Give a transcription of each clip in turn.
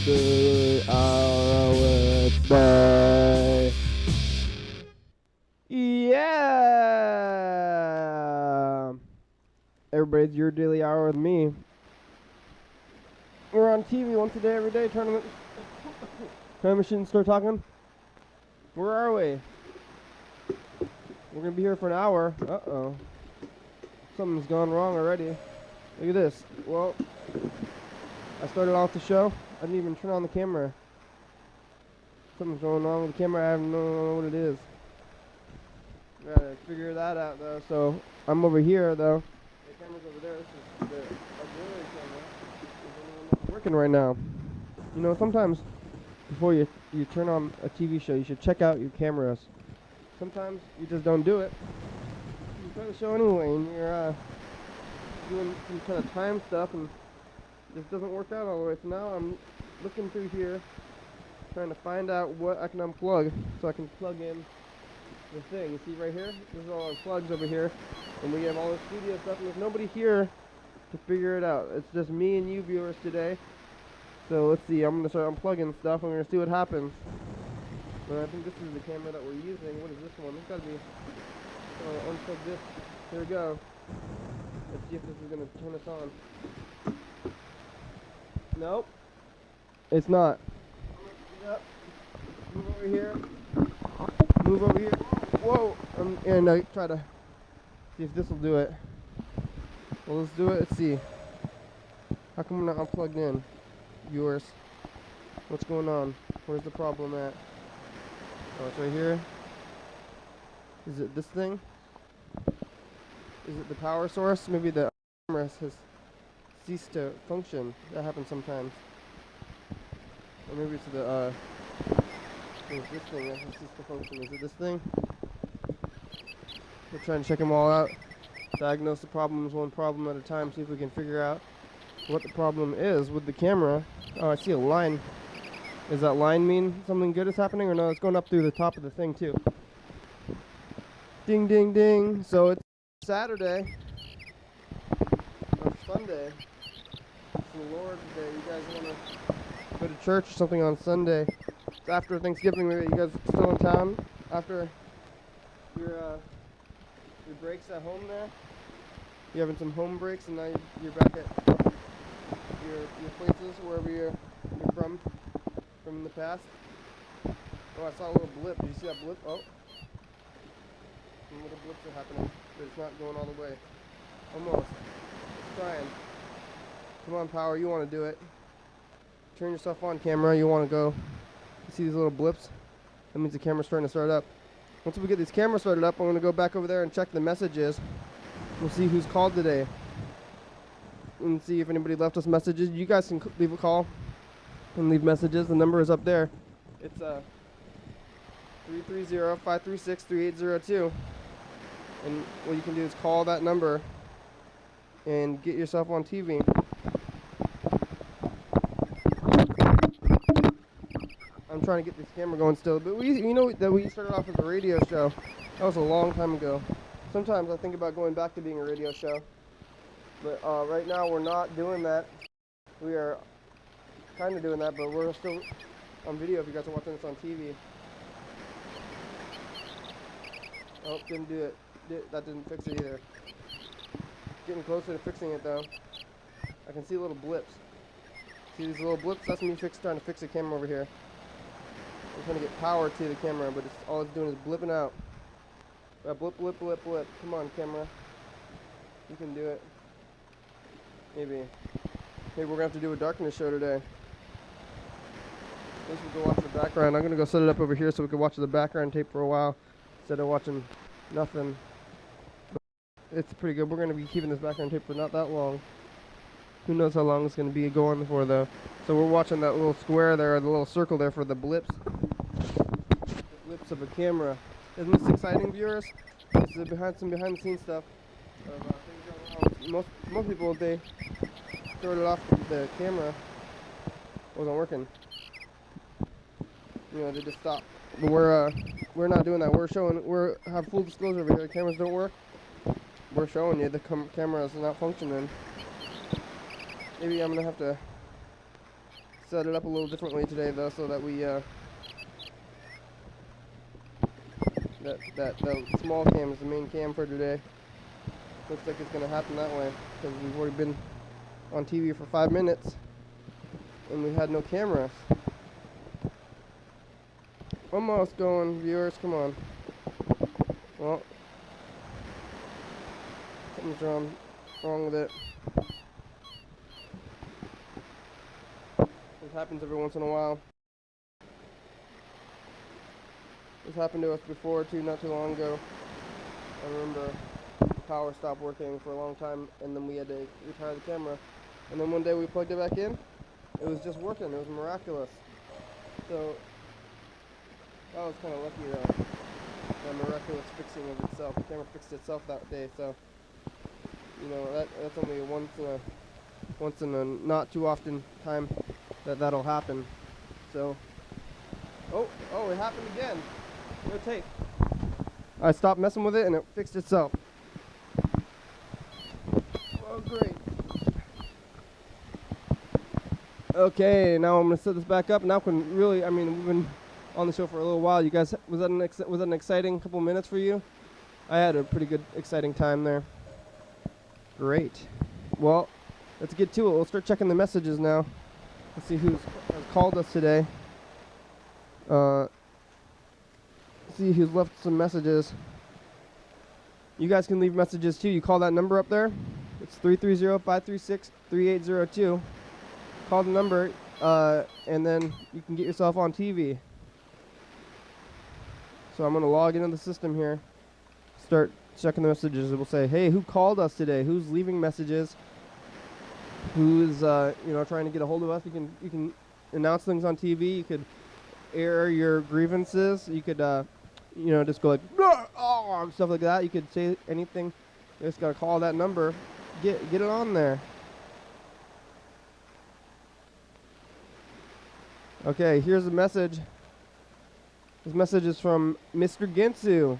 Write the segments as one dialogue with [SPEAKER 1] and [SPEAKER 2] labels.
[SPEAKER 1] daily hour with me. Yeah! Everybody's your daily hour with me. We're on TV once a day, every day. Tournament. Time machine, start talking. Where are we? We're gonna be here for an hour. Uh-oh. Something's gone wrong already. Look at this. Well, I started off the show. I didn't even turn on the camera. Something's going wrong with the camera. I have no know what it is. Gotta figure that out though. So I'm over here though. The camera's over there. This is the auxiliary camera. It's working right now. You know, sometimes before you turn on a TV show, you should check out your cameras. Sometimes you just don't do it. You try the show anyway, and you're doing some kind of time stuff, and it just doesn't work out all the way. So now I'm looking through here, trying to find out what I can unplug, so I can plug in the thing. You see right here? This is all our plugs over here, and we have all the studio stuff, and there's nobody here to figure it out. It's just me and you viewers today. So let's see. I'm gonna start unplugging stuff. I'm gonna see what happens. But I think this is the camera that we're using. What is this one? This gotta be. Unplug this. Here we go. Let's see if this is gonna turn us on. Nope. It's not. Get up. Move over here. Move over here. Whoa. And try to see if this will do it. Well, let's do it. Let's see. How come we're not unplugged in? Viewers. What's going on? Where's the problem at? Oh, it's right here. Is it this thing? Is it the power source? Maybe the camera has ceased to function. That happens sometimes. Or maybe it's the it's this thing that has ceased to function. Is it this thing? We're trying to check them all out. Diagnose the problems one problem at a time. See if we can figure out what the problem is with the camera. Oh, I see a line. Does that line mean something good is happening, or no? It's going up through the top of the thing too. Ding, ding, ding. So it's Saturday or Sunday. It's the Lord's Day. You guys want to go to church or something on Sunday? It's after Thanksgiving. Maybe you guys still in town after your breaks at home there. You're having some home breaks, and now you're back at your places wherever you're from the past. Oh, I saw a little blip. Did you see that blip? Oh. Some little blips are happening, but it's not going all the way. Almost. It's trying. Come on, Power. You want to do it. Turn yourself on, camera. You want to go. You see these little blips? That means the camera's starting to start up. Once we get these cameras started up, I'm going to go back over there and check the messages. We'll see who's called today. And see if anybody left us messages. You guys can leave a call and leave messages. The number is up there. It's 330-536-3802. And what you can do is call that number and get yourself on TV. I'm trying to get this camera going still, but you know that we started off as a radio show. That was a long time ago. Sometimes I think about going back to being a radio show, but right now we're not doing that. We are kind of doing that, but we're still on video if you guys are watching this on TV. Oh, didn't do it. That didn't fix it either. Getting closer to fixing it though. I can see little blips. See these little blips? That's me trying to fix the camera over here. I'm trying to get power to the camera, but all it's doing is blipping out. Blip, blip, blip, blip. Come on, camera. You can do it. Maybe we're going to have to do a darkness show today. At least we'll go watch the background. I'm going to go set it up over here so we can watch the background tape for a while instead of watching nothing. But it's pretty good. We're going to be keeping this background tape for not that long. Who knows how long it's going to be going for, though. So we're watching that little square there, the little circle there for the blips. The blips of a camera. Isn't this exciting, viewers? This is behind the scenes stuff of things going on. Most people, they started off the camera wasn't working. You know, they just stopped. But we're not doing that. We're have full disclosure over here. The cameras don't work. We're showing you the camera is not functioning. Maybe I'm gonna have to set it up a little differently today, though, so that we that small cam is the main cam for today. Looks like it's gonna happen that way because we've already been on TV for 5 minutes and we had no cameras. Almost going, viewers. Come on. Well, something's wrong with it. This happens every once in a while. This happened to us before too, not too long ago. I remember power stopped working for a long time, and then we had to retire the camera. And then one day we plugged it back in. It was just working. It was miraculous. So that was kind of lucky, though. That miraculous fixing of itself. The camera fixed itself that day. So you know that's only once in a not too often time that'll happen. So oh, it happened again. No tape. I stopped messing with it and it fixed itself. Oh, great. Okay, now I'm gonna set this back up. Now can really, I mean, we've been on the show for a little while. You guys, was that an exciting couple minutes for you? I had a pretty good, exciting time there. Great. Well, let's get to it. We'll start checking the messages now. Let's see has called us today. See who's left some messages. You guys can leave messages too. You call that number up there. It's 330-536-3802. Call the number, and then you can get yourself on TV. So I'm going to log into the system here. Start checking the messages. It will say, hey, who called us today? Who's leaving messages? Who's trying to get a hold of us? You can announce things on TV. You could air your grievances. You could just go like oh, stuff like that. You could say anything. You just gotta call that number. Get it on there. Okay, here's a message. This message is from Mr. Ginsu.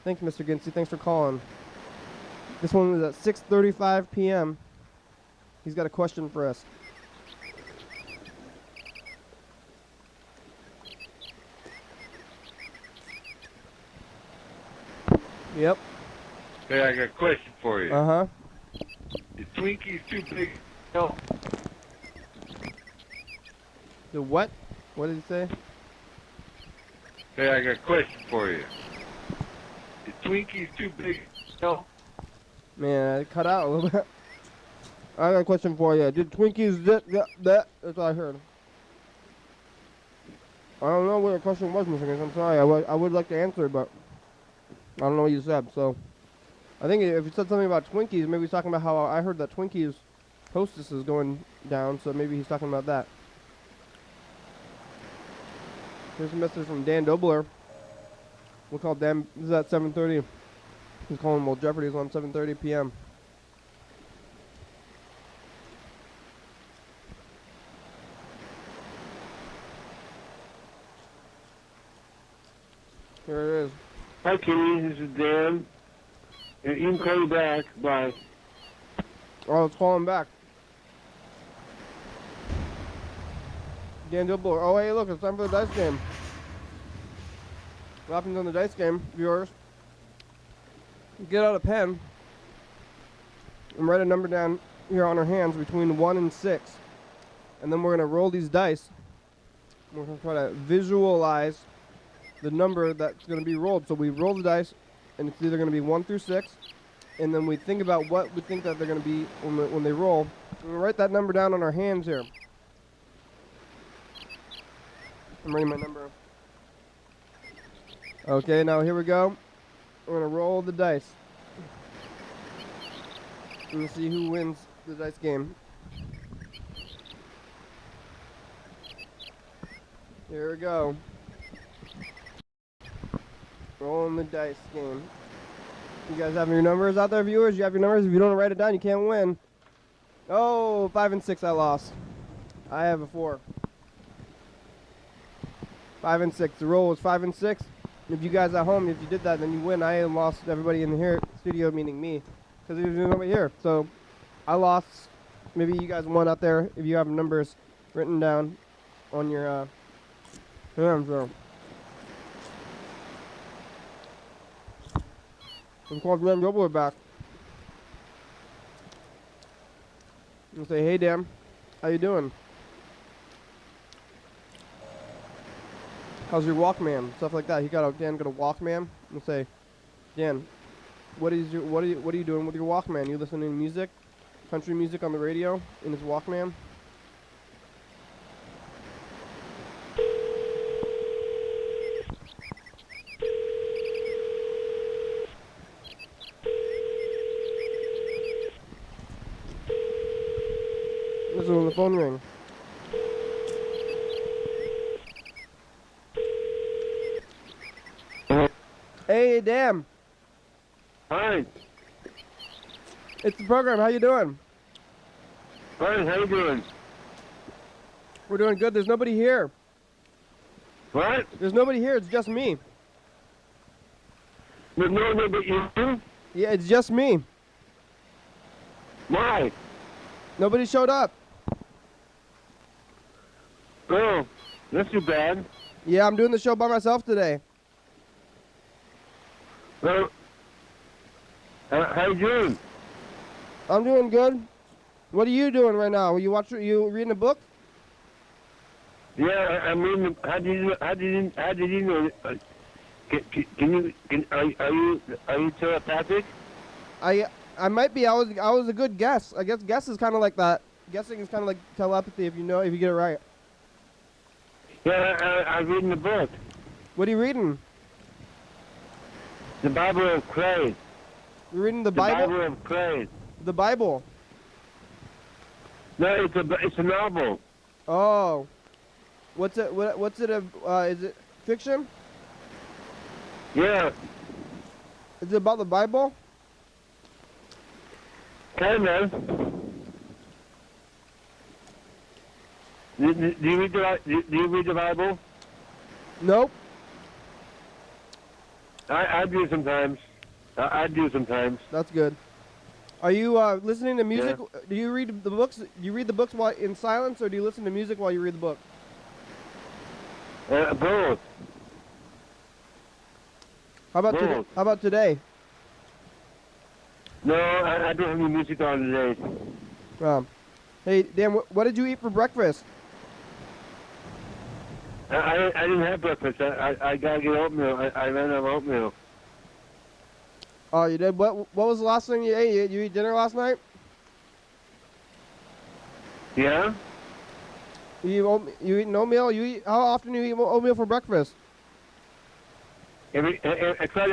[SPEAKER 1] Thanks, Mr. Ginsu. Thanks for calling. This one was at 6:35 p.m. He's got a question for us. Yep.
[SPEAKER 2] Hey, I got a question for you.
[SPEAKER 1] Uh-huh.
[SPEAKER 2] The Twinkie's too big. No.
[SPEAKER 1] The what? What did he say?
[SPEAKER 2] Hey, I got a question for you. The Twinkie's too big. No.
[SPEAKER 1] Man, I cut out a little bit. I got a question for you. Did Twinkies that? That's what I heard. I don't know what the question was, Mr. Ginsu. I'm sorry. I would like to answer, but I don't know what you said. So I think if you said something about Twinkies, maybe he's talking about how I heard that Twinkies Hostess is going down, so maybe he's talking about that. Here's a message from Dan Dobler. We'll call Dan. This is at 7:30. He's calling while Jeopardy is on 7:30 p.m. Here it is.
[SPEAKER 3] Hi, Kenny. This is Dan. You can call me back. Bye.
[SPEAKER 1] Oh, let's call him back. Dan Dobler. Oh, hey, look, it's time for the dice game. What happens on the dice game, viewers? Get out a pen and write a number down here on our hands between 1 and 6. And then we're going to roll these dice. We're going to try to visualize the number that's going to be rolled. So we roll the dice, and it's either going to be 1 through 6. And then we think about what we think that they're going to be when they roll. And we write that number down on our hands here. I'm writing my number. Okay, now here we go. We're going to roll the dice. And we'll see who wins the dice game. Here we go. Rolling the dice game. You guys have your numbers out there, viewers? You have your numbers? If you don't write it down, you can't win. Oh, 5 and 6 I lost. I have a 4. 5 and 6. The roll was 5 and 6. If you guys at home, if you did that, then you win. I lost everybody in the here studio, meaning me, because there's nobody here. So I lost. Maybe you guys won out there if you have numbers written down on your hands there. I'm calling Dan Dobler back. And say, hey Dan, how you doing? How's your Walkman? Stuff like that. Dan got a Walkman and say, Dan, what are you doing with your Walkman? You listening to music? Country music on the radio in his Walkman? Listen when the phone ring. Hey, Dan.
[SPEAKER 3] Hi.
[SPEAKER 1] It's the program. How you doing?
[SPEAKER 3] Hi, how you doing?
[SPEAKER 1] We're doing good. There's nobody here.
[SPEAKER 3] What?
[SPEAKER 1] There's nobody here. It's just me.
[SPEAKER 3] There's no one but you?
[SPEAKER 1] Yeah, it's just me.
[SPEAKER 3] Why?
[SPEAKER 1] Nobody showed up.
[SPEAKER 3] Oh, that's too bad.
[SPEAKER 1] Yeah, I'm doing the show by myself today.
[SPEAKER 3] Well, how you doing?
[SPEAKER 1] I'm doing good. What are you doing right now? You reading a book?
[SPEAKER 3] Yeah, I'm reading. How did you know? Are you telepathic?
[SPEAKER 1] I might be. I was a good guess. I guess guess is kind of like that. Guessing is kind of like telepathy if you get it right.
[SPEAKER 3] Yeah, I'm reading the book.
[SPEAKER 1] What are you reading?
[SPEAKER 3] The Bible of Christ.
[SPEAKER 1] You're reading the Bible?
[SPEAKER 3] The Bible of Christ.
[SPEAKER 1] The Bible.
[SPEAKER 3] No, it's a novel.
[SPEAKER 1] Oh. What's it? What's it? Is it fiction?
[SPEAKER 3] Yeah.
[SPEAKER 1] Is it about the Bible?
[SPEAKER 3] Kind of. Do you read the Bible?
[SPEAKER 1] Nope.
[SPEAKER 3] I do sometimes. I do sometimes.
[SPEAKER 1] That's good. Are you listening to music?
[SPEAKER 3] Yeah.
[SPEAKER 1] Do you read the books? Do you read the books while in silence, or do you listen to music while you read the book?
[SPEAKER 3] Both.
[SPEAKER 1] How about today?
[SPEAKER 3] Both.
[SPEAKER 1] How about today?
[SPEAKER 3] No, I don't have any music on today.
[SPEAKER 1] Hey Dan, what did you eat for breakfast?
[SPEAKER 3] I didn't have breakfast. I gotta get oatmeal. I ran out of oatmeal.
[SPEAKER 1] Oh, you did. What was the last thing you ate? You eat dinner last night?
[SPEAKER 3] Yeah?
[SPEAKER 1] You eat oatmeal? How often do you eat oatmeal for breakfast?
[SPEAKER 3] I try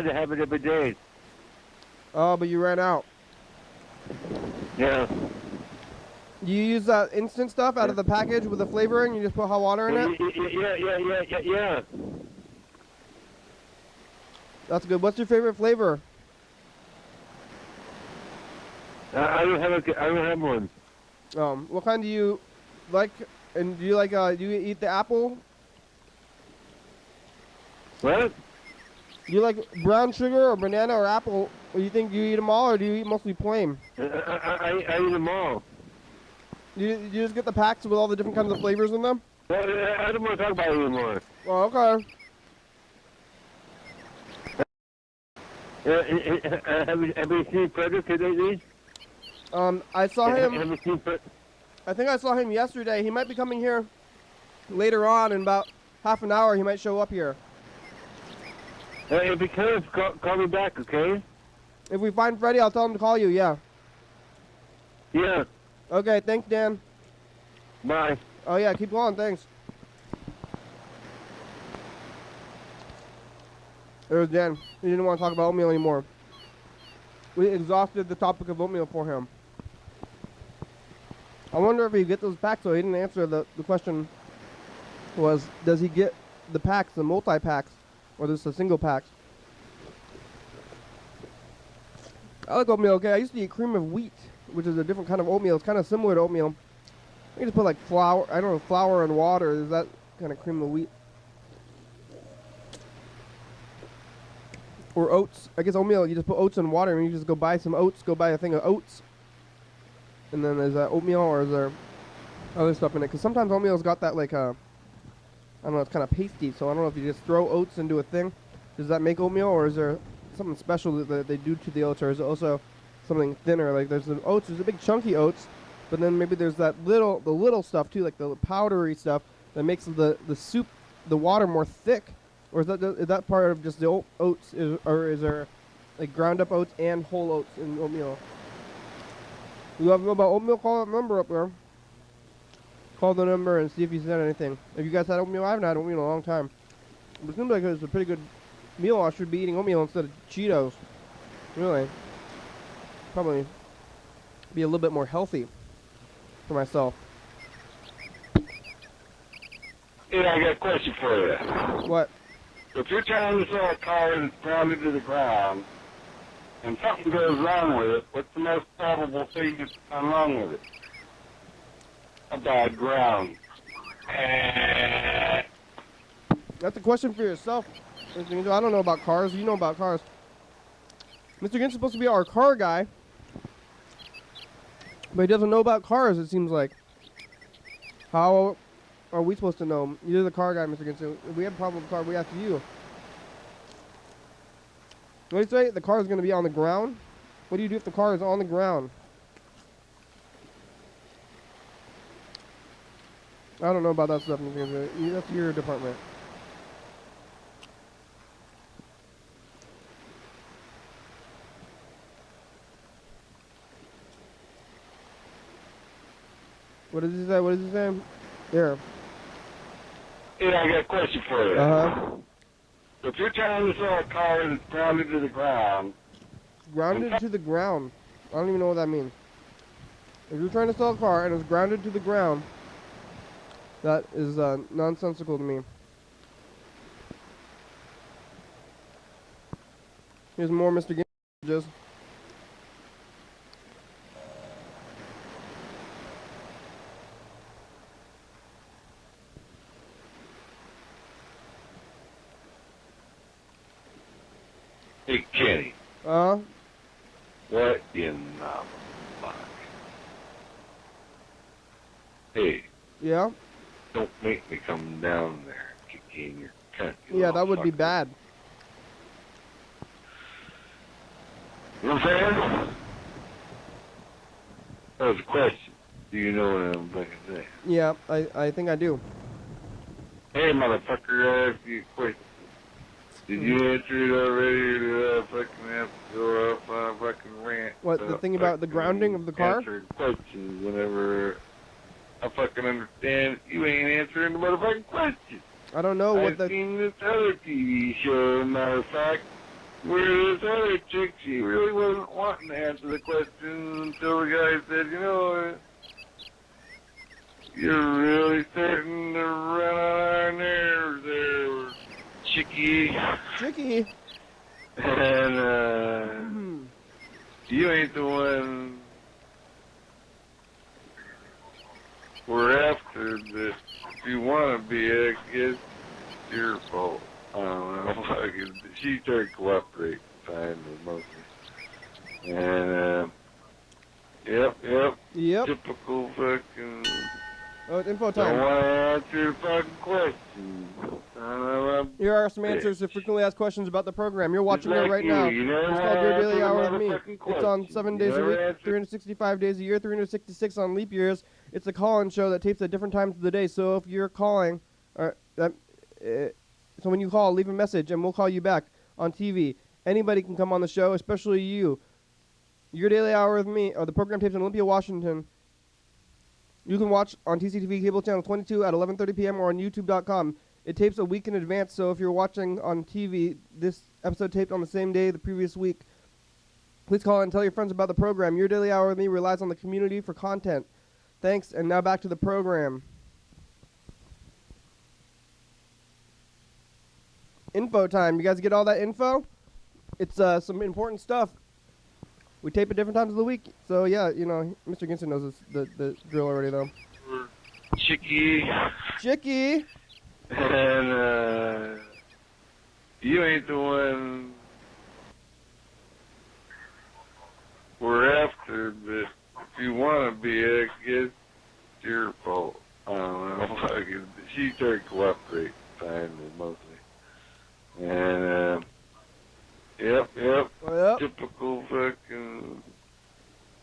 [SPEAKER 3] to have it every day.
[SPEAKER 1] Oh, but you ran out.
[SPEAKER 3] Yeah.
[SPEAKER 1] Do you use that instant stuff out of the package with the flavoring? You just put hot water in it?
[SPEAKER 3] Yeah.
[SPEAKER 1] That's good. What's your favorite flavor?
[SPEAKER 3] I don't have one.
[SPEAKER 1] What kind do you like? And do you eat the apple?
[SPEAKER 3] What?
[SPEAKER 1] Do you like brown sugar or banana or apple? Or you think you eat them all, or do you eat mostly plain?
[SPEAKER 3] I eat them all.
[SPEAKER 1] You just get the packs with all the different kinds of flavors in them?
[SPEAKER 3] Well, I don't want to talk about it anymore.
[SPEAKER 1] Oh, okay.
[SPEAKER 3] Have you seen Frederick lately?
[SPEAKER 1] I saw him.
[SPEAKER 3] Have you seen
[SPEAKER 1] I think I saw him yesterday. He might be coming here later on in about half an hour. He might show up here.
[SPEAKER 3] If he comes, call me back, okay?
[SPEAKER 1] If we find Freddie, I'll tell him to call you. Yeah.
[SPEAKER 3] Yeah.
[SPEAKER 1] Okay. Thanks, Dan.
[SPEAKER 3] Bye.
[SPEAKER 1] Oh yeah. Keep going. Thanks. There's Dan. He didn't want to talk about oatmeal anymore. We exhausted the topic of oatmeal for him. I wonder if he get those packs. So he didn't answer the question. Was does he get the packs, the multi-packs, or just the single packs? I like oatmeal. Okay, I used to eat cream of wheat, which is a different kind of oatmeal. It's kind of similar to oatmeal. You just put like flour. I don't know, flour and water. Is that kind of cream of wheat? Or oats. I guess oatmeal, you just put oats and water, and you just go buy some oats, go buy a thing of oats. And then is that oatmeal, or is there other stuff in it. Because sometimes oatmeal's got that like I don't know, it's kind of pasty. So I don't know if you just throw oats into a thing. Does that make oatmeal, or is there something special that they do to the oats, or is it also something thinner? Like there's the oats, there's a big chunky oats, but then maybe there's the little stuff too, like the powdery stuff that makes the soup, the water more thick. Or is that part of just the oats, or is there like ground up oats and whole oats in oatmeal? You have to know about oatmeal? Call that number up there. Call the number and see if you said anything. Have you guys had oatmeal? I haven't had oatmeal in a long time. But it seems like it's a pretty good meal. I should be eating oatmeal instead of Cheetos. Really. Probably be a little bit more healthy for myself.
[SPEAKER 3] Yeah, I got a question for you.
[SPEAKER 1] What?
[SPEAKER 3] If you're trying to sell a car that's grounded to the ground, and something goes wrong with it, what's the most probable thing that's gone wrong with it? A bad ground.
[SPEAKER 1] That's a question for yourself. I don't know about cars. You know about cars. Mr. Ginsu's supposed to be our car guy, but he doesn't know about cars, it seems like. How are we supposed to know? You're the car guy, Mr. Ginsu. If we have a problem with the car, we ask you. What do you say? The car is going to be on the ground? What do you do if the car is on the ground? I don't know about that stuff, Mr. Ginsu. That's your department. What does he say? What does he say? There.
[SPEAKER 3] Yeah, I got a question for you.
[SPEAKER 1] Uh-huh.
[SPEAKER 3] If you're trying to sell a car that's grounded to the ground...
[SPEAKER 1] Grounded to the ground? I don't even know what that means. If you're trying to sell a car and it's grounded to the ground, that is nonsensical to me. Here's more Mr. Ginsu.
[SPEAKER 2] Hey, Kenny.
[SPEAKER 1] Uh-huh.
[SPEAKER 2] What in the fuck? Hey,
[SPEAKER 1] Yeah?
[SPEAKER 2] don't make me come down there and kick you in your cunt. You
[SPEAKER 1] Yeah,
[SPEAKER 2] little
[SPEAKER 1] that would be
[SPEAKER 2] fucker.
[SPEAKER 1] bad.
[SPEAKER 2] You know what I'm saying? That was a question. Do you know what I'm fucking saying?
[SPEAKER 1] Yeah, I think I do.
[SPEAKER 2] Hey, motherfucker, I asked you a question. Did you answer it already, or do I fucking have to go off on a fucking rant?
[SPEAKER 1] What, the thing about the grounding of the car?
[SPEAKER 2] Answering questions whenever I fucking understand you ain't answering the motherfucking question.
[SPEAKER 1] I don't know what
[SPEAKER 2] I've seen this other TV show, matter of fact, where this other chick, she really wasn't wanting to answer the question until the guy said, you know, you're really starting to run on our nerves there, chickie.
[SPEAKER 1] Chicky.
[SPEAKER 2] And, you ain't the one we're after, that if you want to be, I guess it's your fault. I don't know. She started cooperating fine with mostly. And,
[SPEAKER 1] Yep.
[SPEAKER 2] typical fucking...
[SPEAKER 1] Oh, it's info
[SPEAKER 2] Don't
[SPEAKER 1] time.
[SPEAKER 2] want to answer the fucking question.
[SPEAKER 1] Here are some answers to frequently asked questions about the program. You're watching
[SPEAKER 2] Just
[SPEAKER 1] it
[SPEAKER 2] like
[SPEAKER 1] right
[SPEAKER 2] you,
[SPEAKER 1] now.
[SPEAKER 2] you never
[SPEAKER 1] It's called Your
[SPEAKER 2] answer
[SPEAKER 1] Daily
[SPEAKER 2] the
[SPEAKER 1] Hour with Me.
[SPEAKER 2] motherfucking
[SPEAKER 1] It's on
[SPEAKER 2] question.
[SPEAKER 1] 7
[SPEAKER 2] You
[SPEAKER 1] days a
[SPEAKER 2] never
[SPEAKER 1] week,
[SPEAKER 2] answer-
[SPEAKER 1] 365 days a year, 366 on leap years. It's a call-in show that tapes at different times of the day. So if you're calling, so when you call, leave a message and we'll call you back on TV. Anybody can come on the show, especially you. Your Daily Hour with Me, the program tapes in Olympia, Washington. You can watch on TCTV cable channel 22 at 11:30 p.m. or on YouTube.com. It tapes a week in advance, so if you're watching on TV, this episode taped on the same day the previous week. Please call and tell your friends about the program. Your Daily Hour with Me relies on the community for content. Thanks, and now back to the program. Info time. You guys get all that info? It's some important stuff. We tape at different times of the week. So, yeah, you know, Mr. Ginsu knows the drill already, though.
[SPEAKER 2] Chickie.
[SPEAKER 1] Chicky!
[SPEAKER 2] And, you ain't the one we're after, but if you want to be, I guess it's your fault. started cooperating finally, mostly. And, yep.
[SPEAKER 1] Yep.
[SPEAKER 2] Typical fucking,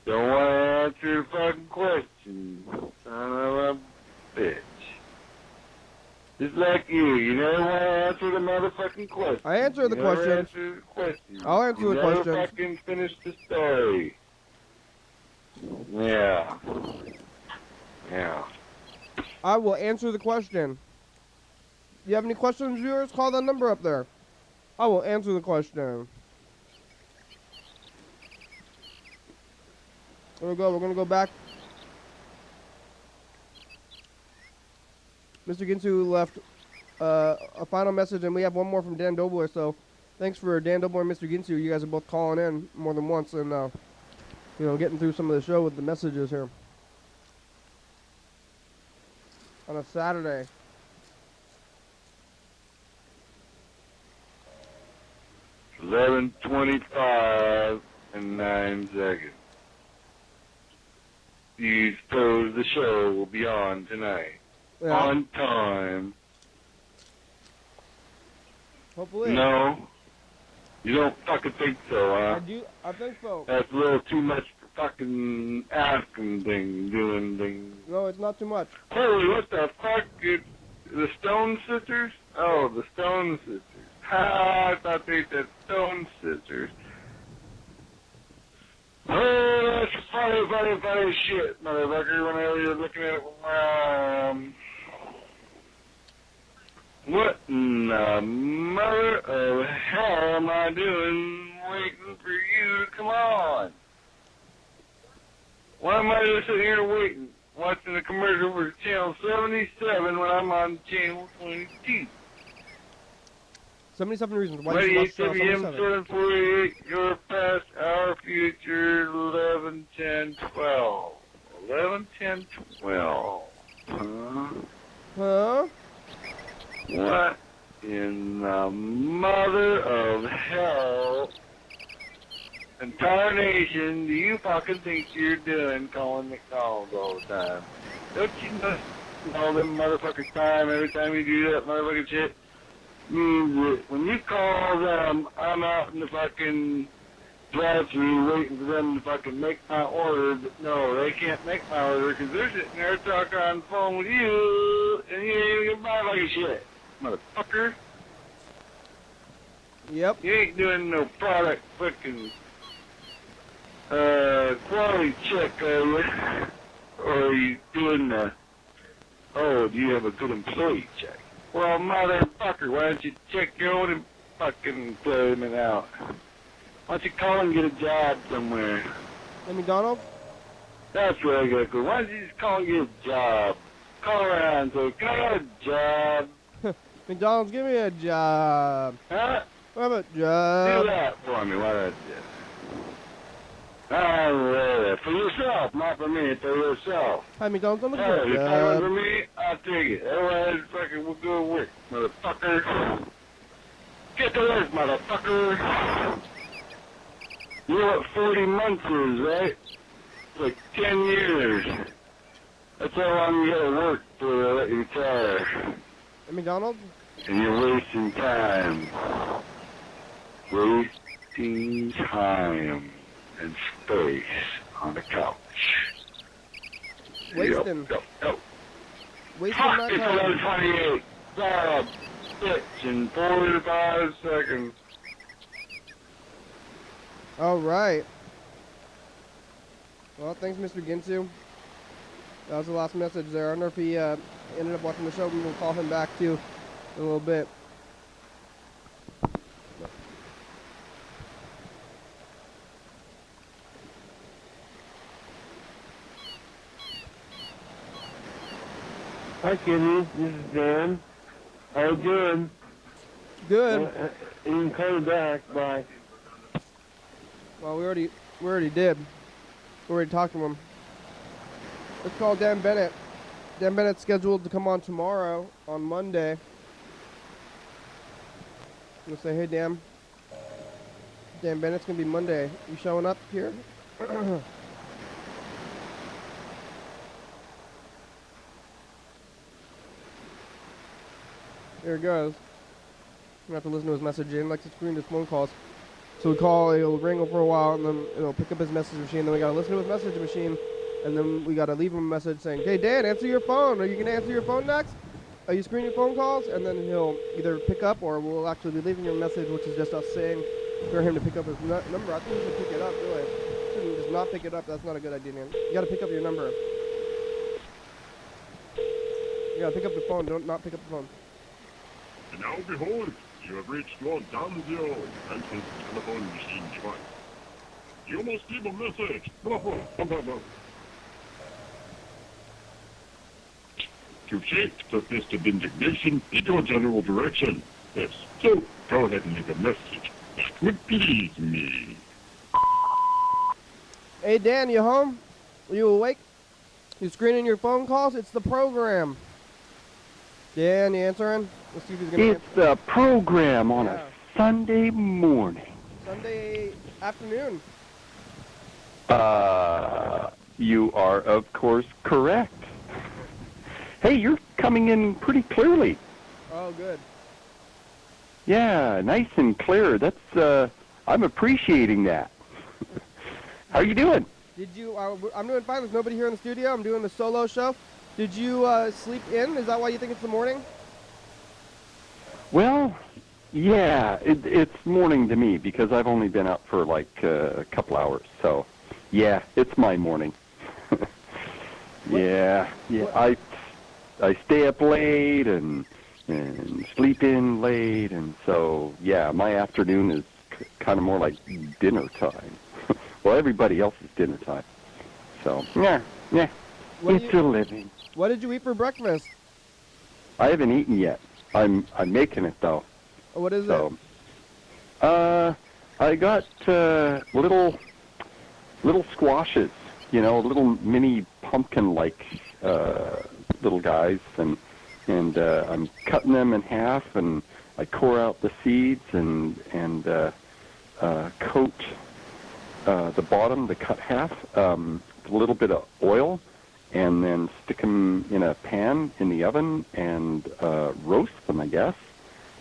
[SPEAKER 2] don't want to answer the fucking question. Son of a bitch. Just like you never want to answer the motherfucking question.
[SPEAKER 1] I answer the questions.
[SPEAKER 2] Answer the question.
[SPEAKER 1] I'll answer the questions.
[SPEAKER 2] You never fucking finish the story. Yeah.
[SPEAKER 1] I will answer the question. You have any questions, viewers? Call that number up there. I will answer the question. There we go. We're going to go back. Mr. Ginsu left a final message, and we have one more from Dan Dobler. So thanks for Dan Dobler and Mr. Ginsu. You guys are both calling in more than once and, getting through some of the show with the messages here. On a Saturday.
[SPEAKER 2] $11:25 and 9 seconds. Do you suppose the show will be on tonight?
[SPEAKER 1] Yeah.
[SPEAKER 2] On time?
[SPEAKER 1] Hopefully.
[SPEAKER 2] No? You don't fucking think so, huh?
[SPEAKER 1] I think so.
[SPEAKER 2] That's a little too much for fucking asking doing things.
[SPEAKER 1] No, it's not too much.
[SPEAKER 2] Holy, what the fuck? The Stone Sisters? Oh, the Stone Sisters. Ha, I thought they said Stone Sisters. Oh, that's funny shit, motherfucker, whenever you're looking at it. What in the mother of hell am I doing waiting for you to come on? Why am I just sitting here waiting, watching a commercial for channel 77 when I'm on channel 22?
[SPEAKER 1] 77 reasons why you should watch channel 77.
[SPEAKER 2] 748, your past, our future, 11, 10, 12. 11, 10, 12.
[SPEAKER 1] Huh?
[SPEAKER 2] What in the mother of hell and tarnation do you fucking think you're doing calling McDonald's all the time? Don't you know all them motherfuckers time every time you do that motherfucking shit? Means that when you call them, I'm out in the fucking drive-thru waiting for them to fucking make my order, but no, they can't make my order because they're sitting there talking on the phone with you and you ain't even buy like shit. Motherfucker.
[SPEAKER 1] Yep.
[SPEAKER 2] You ain't doing no product fucking quality check, are you? Or are you doing do you have a good employee check? Well, motherfucker, why don't you check your own fucking employment out? Why don't you call and get a job somewhere?
[SPEAKER 1] At McDonald's?
[SPEAKER 2] That's where I gotta go. Why don't you just call and get a job? Call around and say, can I get a job?
[SPEAKER 1] McDonald's, give me a job.
[SPEAKER 2] Huh?
[SPEAKER 1] I have a job.
[SPEAKER 2] Do that for me, why don't you? For yourself, not for me, for yourself.
[SPEAKER 1] Hi, McDonald's, I'm looking
[SPEAKER 2] Hey,
[SPEAKER 1] for a
[SPEAKER 2] if
[SPEAKER 1] job.
[SPEAKER 2] it for me, I'll take it. Otherwise, fucking, we'll go to work, motherfucker. Get to work, motherfucker. You know what 40 months is, right? It's like 10 years. That's how long you gotta work before they let you retire.
[SPEAKER 1] At McDonald's?
[SPEAKER 2] And you're wasting time. Wasting time and space on the couch.
[SPEAKER 1] Wasting.
[SPEAKER 2] Yep.
[SPEAKER 1] Wasting
[SPEAKER 2] Fuck,
[SPEAKER 1] my
[SPEAKER 2] it's
[SPEAKER 1] time.
[SPEAKER 2] 11:28. Son of a bitch in 45 seconds.
[SPEAKER 1] All right. Well, thanks, Mr. Ginsu. That was the last message there. I don't know if he ended up watching the show. We'll call him back, too, in a little bit.
[SPEAKER 3] Hi, Kitty. This is Dan. How you doing?
[SPEAKER 1] Good.
[SPEAKER 3] You can call me back. Bye.
[SPEAKER 1] Well, we already did. We already talked to him. Let's call Dan Bennett. Dan Bennett's scheduled to come on tomorrow, on Monday. I'm gonna say, hey, Dan. Dan Bennett's gonna be Monday. You showing up here? Here it goes. We have to listen to his message. He likes to screen his phone calls. So we call, it'll ring for a while, and then it'll pick up his message machine. Then we gotta listen to his message machine, and then we gotta leave him a message saying, "Hey Dan, answer your phone. Are you gonna answer your phone next? Are you screening your phone calls?" And then he'll either pick up, or we'll actually be leaving him a message, which is just us saying for him to pick up his number. I think he should pick it up. Really, shouldn't just not pick it up. That's not a good idea, man. You gotta pick up your number. You gotta pick up the phone. Don't not pick up the phone.
[SPEAKER 4] And now behold, you have reached Lord Danzio, entrance telephone machine device. You must leave a message. Blah, blah, blah, blah, blah. To shift the fist of indignation in your general direction. Yes, so go ahead and leave a message. That would please me.
[SPEAKER 1] Hey Dan, you home? Are you awake? You screening your phone calls? It's the program. Dan, you answering? Let's see if he's gonna
[SPEAKER 5] It's
[SPEAKER 1] answer.
[SPEAKER 5] the program on a Sunday morning.
[SPEAKER 1] Sunday afternoon.
[SPEAKER 5] You are, of course, correct. Hey, you're coming in pretty clearly.
[SPEAKER 1] Oh, good.
[SPEAKER 5] Yeah, nice and clear. That's, I'm appreciating that. How you doing?
[SPEAKER 1] Did you? I'm doing fine. There's nobody here in the studio. I'm doing the solo show. Did you sleep in? Is that why you think it's the morning?
[SPEAKER 5] Well, yeah, it's morning to me because I've only been up for like a couple hours. So, yeah, it's my morning. yeah. I stay up late and sleep in late, and so yeah, my afternoon is kind of more like dinner time. Well, everybody else's dinner time. So yeah, it's a living.
[SPEAKER 1] What did you eat for breakfast?
[SPEAKER 5] I haven't eaten yet. I'm making it though.
[SPEAKER 1] Oh, what is
[SPEAKER 5] it? I got little squashes, little mini pumpkin-like little guys, and I'm cutting them in half, and I core out the seeds and coat the bottom, the cut half, with a little bit of oil, and then stick them in a pan in the oven and roast them, I guess,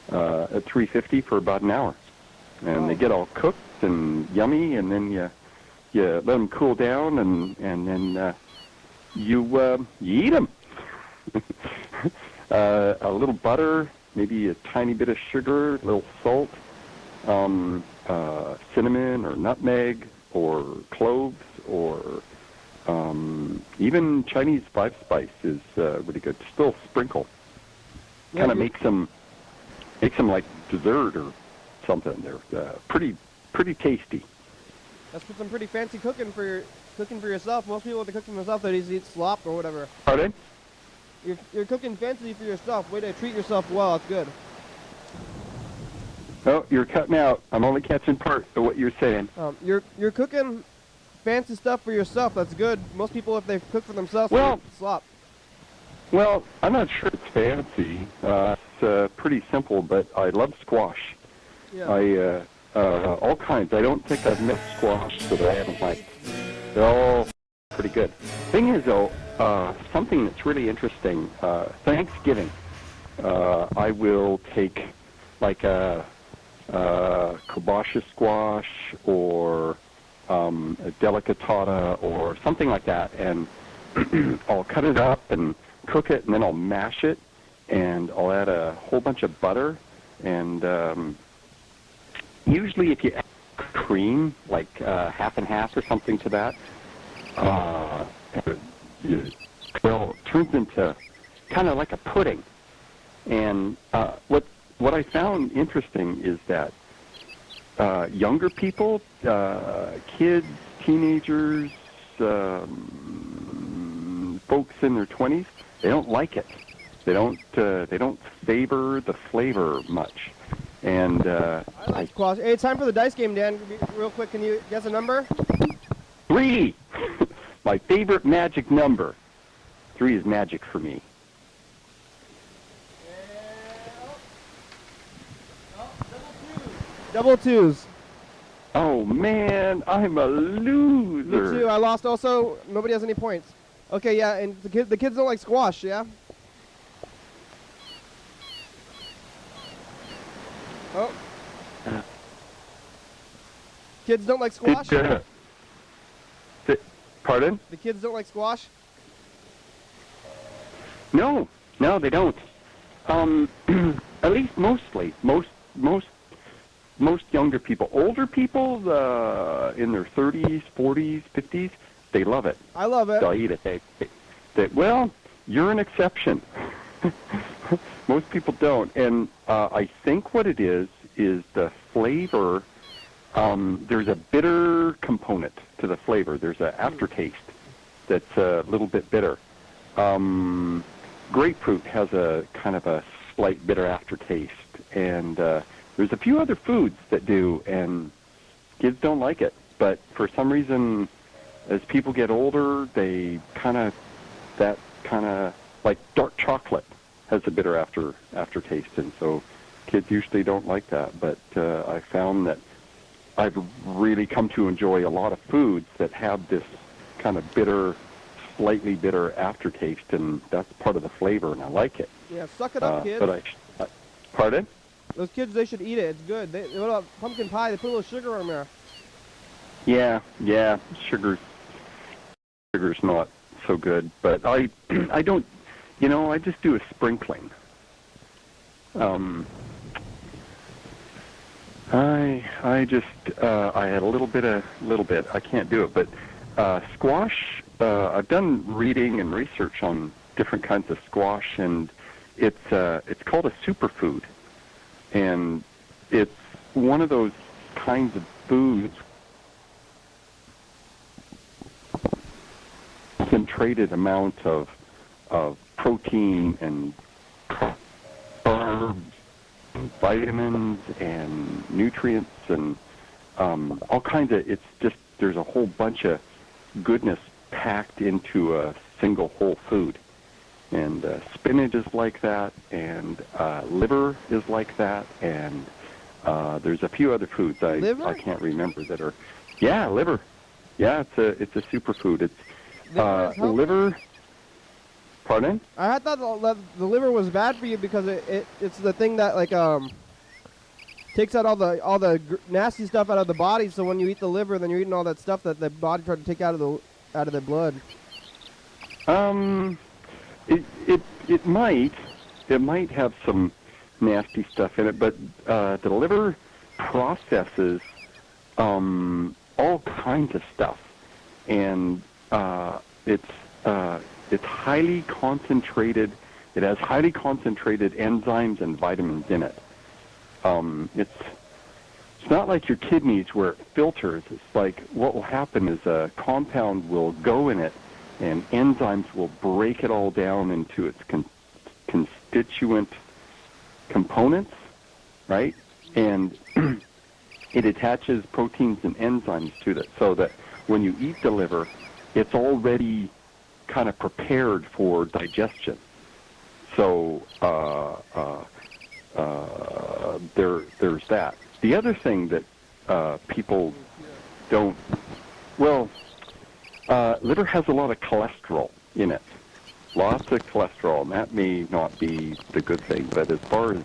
[SPEAKER 5] at 350 for about an hour. And they get all cooked and yummy, and then you let them cool down, and then you eat them. A little butter, maybe a tiny bit of sugar, a little salt, cinnamon or nutmeg or cloves, or even Chinese 5-spice is really good. Still sprinkle. Kind of makes them like dessert or something. They're pretty tasty.
[SPEAKER 1] That's some pretty fancy cooking for yourself. Most people, when they cook for themselves, they just eat slop or whatever.
[SPEAKER 5] Pardon?
[SPEAKER 1] You're cooking fancy for yourself. Way to treat yourself well. It's good.
[SPEAKER 5] Oh, you're cutting out. I'm only catching part of what you're saying.
[SPEAKER 1] You're cooking fancy stuff for yourself. That's good. Most people, if they cook for themselves, they eat slop.
[SPEAKER 5] Well, I'm not sure it's fancy. It's pretty simple, but I love squash.
[SPEAKER 1] Yeah.
[SPEAKER 5] All kinds. I don't think I've missed squash that I haven't liked. They're all pretty good. Thing is, though, something that's really interesting, Thanksgiving, I will take like a kibosh squash or a delicatata or something like that, and I'll cut it up and cook it, and then I'll mash it, and I'll add a whole bunch of butter, and usually if you add cream, like half and half or something to that, it turns into kind of like a pudding. And what I found interesting is that younger people, kids, teenagers, folks in their 20s, they don't like it. They don't favor the flavor much. And
[SPEAKER 1] I like squash. Hey, it's time for the dice game, Dan. Real quick, can you guess a number?
[SPEAKER 5] 3. My favorite magic number. 3 is magic for me.
[SPEAKER 1] Double twos.
[SPEAKER 5] Oh man, I'm a loser.
[SPEAKER 1] Me too. I lost also. Nobody has any points. Okay, yeah, and the kids don't like squash, yeah? Kids don't like squash?
[SPEAKER 5] Pardon?
[SPEAKER 1] The kids don't like squash?
[SPEAKER 5] No, they don't. At least mostly. Most younger people. Older people in their 30s, 40s, 50s, they love it.
[SPEAKER 1] I love it.
[SPEAKER 5] They'll eat it. Well, you're an exception. Most people don't. And I think what it is the flavor. There's a bitter component to the flavor. There's an aftertaste that's a little bit bitter. Grapefruit has a kind of a slight bitter aftertaste. And there's a few other foods that do, and kids don't like it. But for some reason, as people get older, they like dark chocolate has a bitter aftertaste, and so kids usually don't like that. But I found that I've really come to enjoy a lot of foods that have this kind of bitter, slightly bitter aftertaste, and that's part of the flavor, and I like it.
[SPEAKER 1] Yeah, suck it up, kids.
[SPEAKER 5] But pardon?
[SPEAKER 1] Those kids, they should eat it. It's good. What about pumpkin pie? They put a little sugar on there.
[SPEAKER 5] Yeah. Sugar's not so good, but I don't. I just do a sprinkling. I just I had a little bit. I can't do it, but squash. I've done reading and research on different kinds of squash, and it's called a superfood, and it's one of those kinds of foods, concentrated amount of protein and carbs, and vitamins and nutrients and all kinds of. It's just there's a whole bunch of goodness packed into a single whole food. And spinach is like that, and liver is like that, and there's a few other foods I can't remember that are. Yeah, liver. Yeah, it's a superfood. It's liver. Pardon?
[SPEAKER 1] I thought the liver was bad for you because it's the thing that takes out all the nasty stuff out of the body. So when you eat the liver, then you're eating all that stuff that the body tried to take out of the blood.
[SPEAKER 5] It might have some nasty stuff in it, but the liver processes all kinds of stuff, and it's highly concentrated. It has highly concentrated enzymes and vitamins in it. It's not like your kidneys where it filters. It's like what will happen is a compound will go in it, and enzymes will break it all down into its constituent components, right? And it attaches proteins and enzymes to it, so that when you eat the liver, it's already kind of prepared for digestion. So there's that. The other thing that people don't, liver has a lot of cholesterol in it. Lots of cholesterol, and that may not be the good thing. But as far as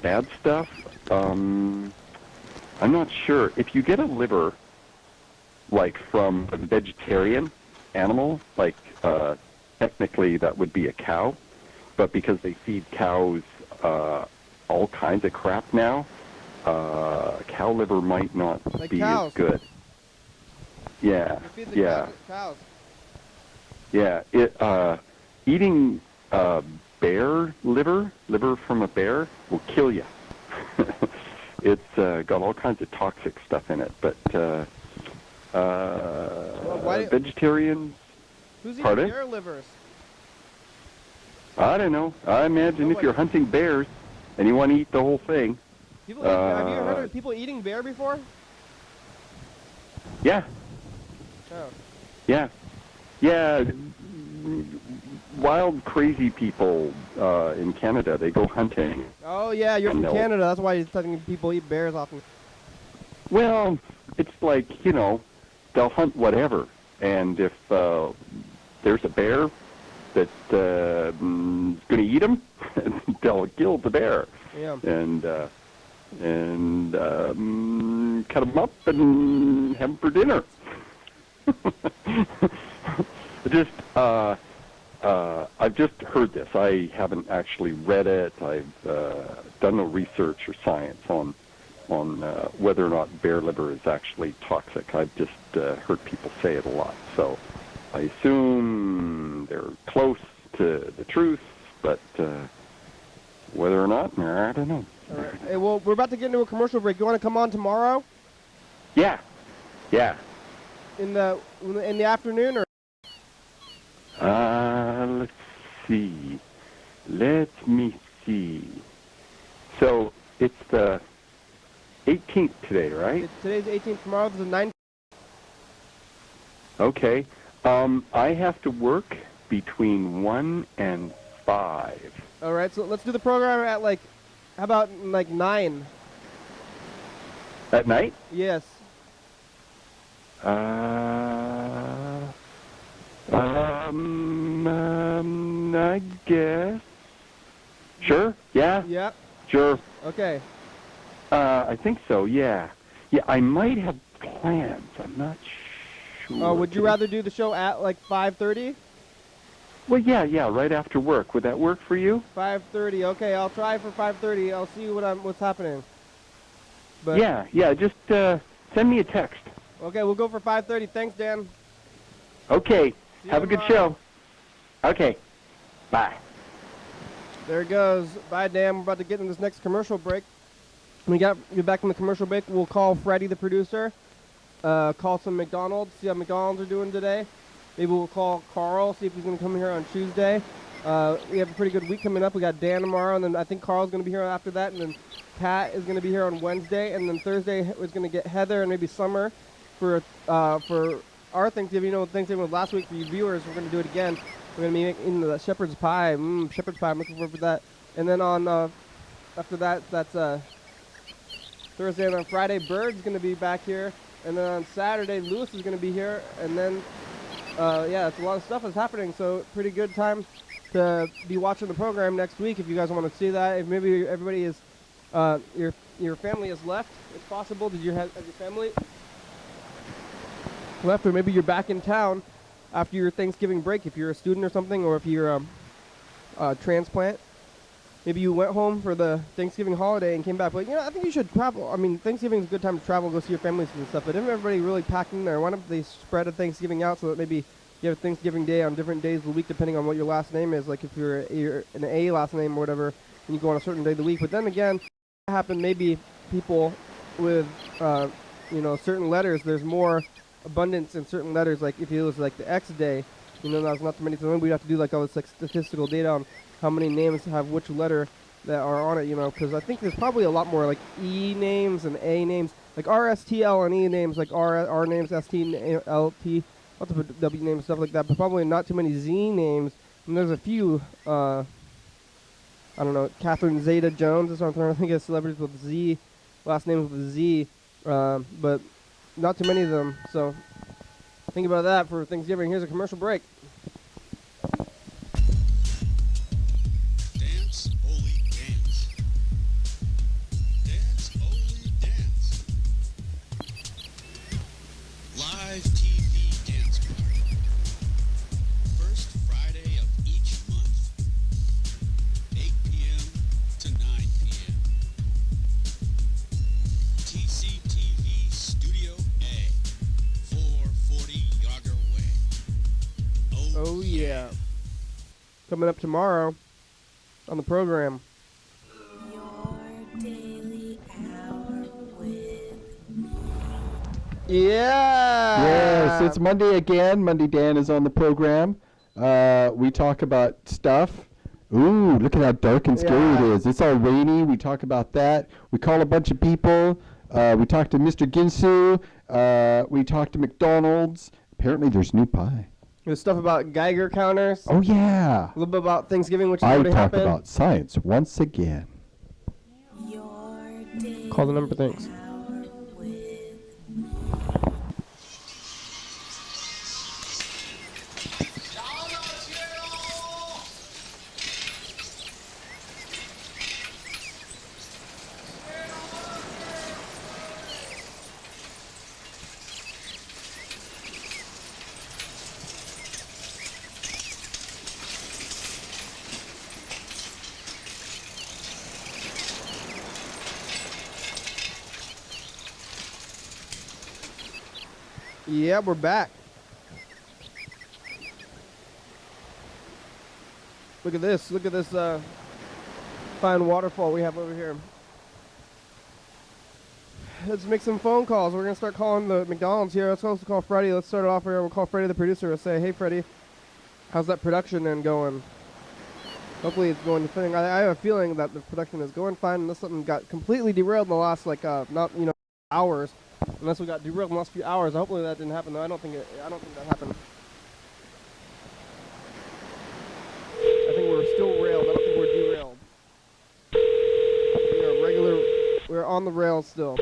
[SPEAKER 5] bad stuff, I'm not sure. If you get a liver, like from a vegetarian animal, like technically that would be a cow, but because they feed cows all kinds of crap now, cow liver might not
[SPEAKER 1] like
[SPEAKER 5] be
[SPEAKER 1] cows.
[SPEAKER 5] as good. Yeah, yeah.
[SPEAKER 1] Cows.
[SPEAKER 5] Yeah, eating bear liver from a bear will kill you. It's got all kinds of toxic stuff in it, but vegetarians.
[SPEAKER 1] Who's
[SPEAKER 5] Pardon?
[SPEAKER 1] eating bear livers?
[SPEAKER 5] I don't know. I imagine if you're hunting bears and you want to eat the whole thing.
[SPEAKER 1] Have you ever heard of people eating bear before?
[SPEAKER 5] Yeah.
[SPEAKER 1] Oh.
[SPEAKER 5] Yeah. Wild, crazy people in Canada, they go hunting.
[SPEAKER 1] Oh, yeah, you're from Canada. That's why you're telling people eat bears often.
[SPEAKER 5] Well, it's like, they'll hunt whatever. And if there's a bear that's going to eat them, they'll kill the bear.
[SPEAKER 1] Yeah.
[SPEAKER 5] And and cut them up and have them for dinner. I've just heard this. I haven't actually read it. I've done no research or science on whether or not bear liver is actually toxic. I've just heard people say it a lot. So I assume they're close to the truth, but whether or not, I don't know.
[SPEAKER 1] All right. Hey, well, we're about to get into a commercial break. You want to come on tomorrow?
[SPEAKER 5] Yeah.
[SPEAKER 1] In the afternoon, or?
[SPEAKER 5] Let's see. Let me see. So it's the 18th today, right?
[SPEAKER 1] Today's 18th. Tomorrow's the 9th.
[SPEAKER 5] Okay. I have to work between 1 and 5.
[SPEAKER 1] All right. So let's do the program at how about 9?
[SPEAKER 5] At night?
[SPEAKER 1] Yes.
[SPEAKER 5] I guess. Sure? Yeah?
[SPEAKER 1] Yep.
[SPEAKER 5] Sure.
[SPEAKER 1] Okay.
[SPEAKER 5] I think so, yeah. Yeah, I might have plans. I'm not sure.
[SPEAKER 1] Would you rather do the show at 5:30?
[SPEAKER 5] Well, yeah, right after work. Would that work for you?
[SPEAKER 1] 5:30. Okay, I'll try for 5:30. I'll see what's happening. But
[SPEAKER 5] Yeah, just send me a text.
[SPEAKER 1] Okay, we'll go for 5:30. Thanks, Dan.
[SPEAKER 5] Okay.
[SPEAKER 1] See
[SPEAKER 5] Have
[SPEAKER 1] you
[SPEAKER 5] a good
[SPEAKER 1] tomorrow.
[SPEAKER 5] show. Okay. Bye.
[SPEAKER 1] There it goes. Bye, Dan. We're about to get in this next commercial break. When we get back from the commercial break, we'll call Freddie, the producer, call some McDonald's, see how McDonald's are doing today. Maybe we'll call Carl, see if he's going to come here on Tuesday. We have a pretty good week coming up. We got Dan tomorrow, and then I think Carl's going to be here after that, and then Pat is going to be here on Wednesday, and then Thursday is going to get Heather and maybe Summer for our Thanksgiving. You know, Thanksgiving was last week for you viewers. We're going to do it again. We're going to be making the shepherd's pie. Shepherd's pie. I'm looking forward to that. And then on after that, that's Thursday, and on Friday, Bird's going to be back here. And then on Saturday, Lewis is going to be here. And then, it's a lot of stuff that's happening. So pretty good time to be watching the program next week if you guys want to see that. If maybe everybody is, your family is left, it's possible. Did you have your family left, or maybe you're back in town after your Thanksgiving break if you're a student or something, or if you're a transplant. Maybe you went home for the Thanksgiving holiday and came back. But, I think you should travel. I mean, Thanksgiving is a good time to travel and go see your families and stuff. But if everybody really packed in there, why don't they spread a Thanksgiving out so that maybe you have a Thanksgiving day on different days of the week depending on what your last name is. Like if you're an A last name or whatever, and you go on a certain day of the week. But then again, what happened, maybe people with, certain letters, there's more abundance in certain letters. Like if it was like the X day, that's not too many. So then we'd have to do all this statistical data on how many names have which letter that are on it, because I think there's probably a lot more like E names and A names, like R, S, T, L, and E names, like R names, S, T, L, T, lots of W names, stuff like that, but probably not too many Z names. And there's a few, I don't know, Catherine Zeta-Jones or something. I think it's celebrities with Z, last names with Z, but not too many of them. So think about that for Thanksgiving. Here's a commercial break. Oh yeah. Coming up tomorrow on the program.
[SPEAKER 6] Your daily hour with me.
[SPEAKER 1] Yeah.
[SPEAKER 7] Yes, it's Monday again. Monday Dan is on the program. We talk about stuff. Ooh, look at how dark and scary it is. It's all rainy. We talk about that. We call a bunch of people. We talk to Mr. Ginsu. We talk to McDonald's. Apparently there's new pie.
[SPEAKER 1] There's stuff about Geiger counters.
[SPEAKER 7] Oh, yeah.
[SPEAKER 1] A little bit about Thanksgiving, which is
[SPEAKER 7] I
[SPEAKER 1] already
[SPEAKER 7] talk
[SPEAKER 1] happened.
[SPEAKER 7] about science once again.
[SPEAKER 6] Your daily
[SPEAKER 1] Call the number, thanks.
[SPEAKER 6] hour with me.
[SPEAKER 1] Yeah, we're back. Look at this. Look at this fine waterfall we have over here. Let's make some phone calls. We're going to start calling the McDonald's here. Let's also call Freddie. Let's start it off here. We'll call Freddie, the producer. We'll say, hey, Freddie, how's that production then going? Hopefully it's going to thing. I have a feeling that the production is going fine unless something got completely derailed in the last, like, not, you know, hours. Unless we got derailed in the last few hours. Hopefully that didn't happen, though. I don't think that happened. I think we're still railed. I don't think we're derailed. We're on the rails still.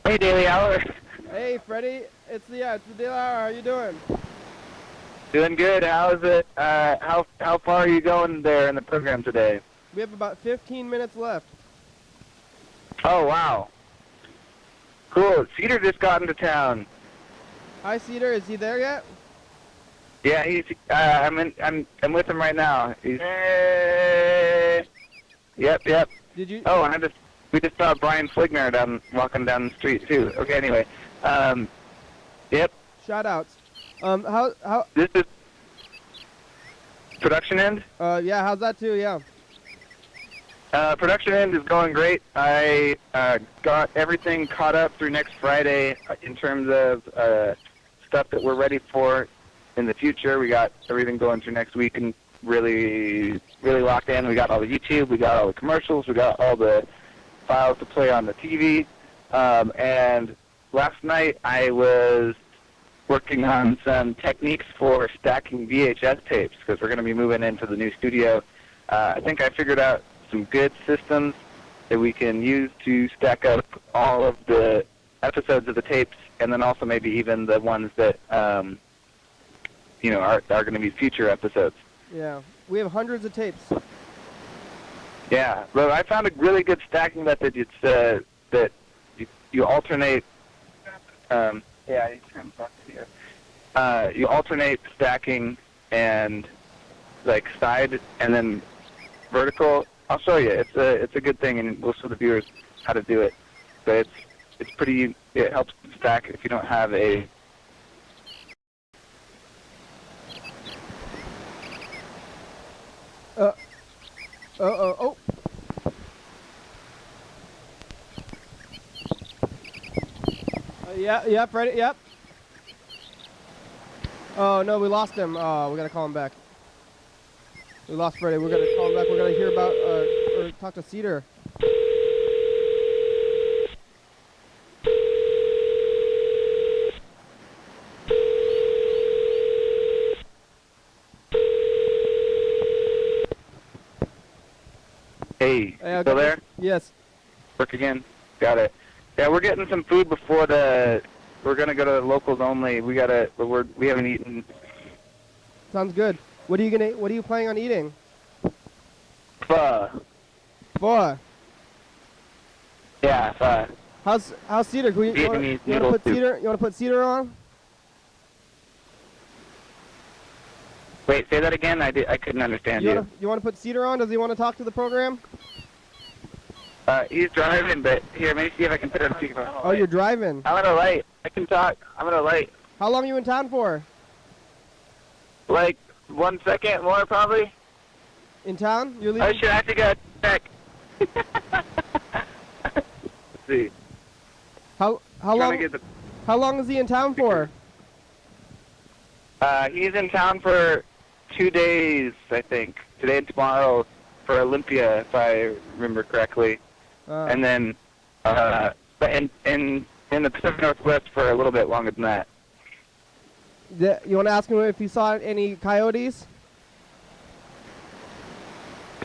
[SPEAKER 8] Hey, Daily Hour.
[SPEAKER 1] Hey, Freddie. It's the Daily Hour. How you doing?
[SPEAKER 8] Doing good. How's it? How far are you going there in the program today?
[SPEAKER 1] We have about 15 minutes left.
[SPEAKER 8] Oh, wow. Cool. Cedar just got into town.
[SPEAKER 1] Hi, Cedar. Is he there yet?
[SPEAKER 8] Yeah, he's. I'm with him right now. He's. Yep.
[SPEAKER 1] Did you?
[SPEAKER 8] Oh, and we just saw Brian Fligner walking down the street too. Okay, anyway. Yep.
[SPEAKER 1] Shout outs. How?
[SPEAKER 8] This is production end.
[SPEAKER 1] Yeah. How's that too? Yeah.
[SPEAKER 8] Production end is going great. I got everything caught up through next Friday in terms of stuff that we're ready for in the future. We got everything going through next week and really locked in. We got all the YouTube, we got all the commercials, we got all the files to play on the TV. And last night I was working on some techniques for stacking VHS tapes because we're going to be moving into the new studio. I think I figured out some good systems that we can use to stack up all of the episodes of the tapes, and then also maybe even the ones that are going to be future episodes.
[SPEAKER 1] Yeah, we have hundreds of tapes.
[SPEAKER 8] Yeah, but I found a really good stacking method. It's that you alternate. You alternate stacking and like side and then vertical. I'll show you. It's a good thing, and we'll show the viewers how to do it. But it's pretty. It helps stack if you don't have a.
[SPEAKER 1] Oh. Yeah, Freddie. Yep. Oh no, we lost him. Oh, we gotta call him back. We lost Freddie. We're gonna call him back. We're gonna hear about or talk to Cedar.
[SPEAKER 8] Hey, still there?
[SPEAKER 1] Yes.
[SPEAKER 8] Work again. Got it. Yeah, we're getting some food before we're gonna go to locals only. We haven't eaten.
[SPEAKER 1] Sounds good. What are you planning on eating?
[SPEAKER 8] Pho.
[SPEAKER 1] Pho.
[SPEAKER 8] Yeah, pho.
[SPEAKER 1] How's Cedar? You want to put Cedar? You want to put Cedar on?
[SPEAKER 8] Wait, say that again. I couldn't understand you.
[SPEAKER 1] You want to put Cedar on? Does he want to talk to the program?
[SPEAKER 8] He's driving, but here, let me see if I can put it on speakerphone.
[SPEAKER 1] Oh, you're driving.
[SPEAKER 8] I'm at a light. I can talk. I'm at a light.
[SPEAKER 1] How long are you in town for?
[SPEAKER 8] Like 1 second more, probably.
[SPEAKER 1] In town? You're leaving?
[SPEAKER 8] Oh shit! I have to go check. Let's see.
[SPEAKER 1] How long is he in town for?
[SPEAKER 8] He's in town for 2 days, I think. Today and tomorrow for Olympia, if I remember correctly. And then, but in the Pacific Northwest for a little bit longer than that.
[SPEAKER 1] You want to ask him if he saw any coyotes?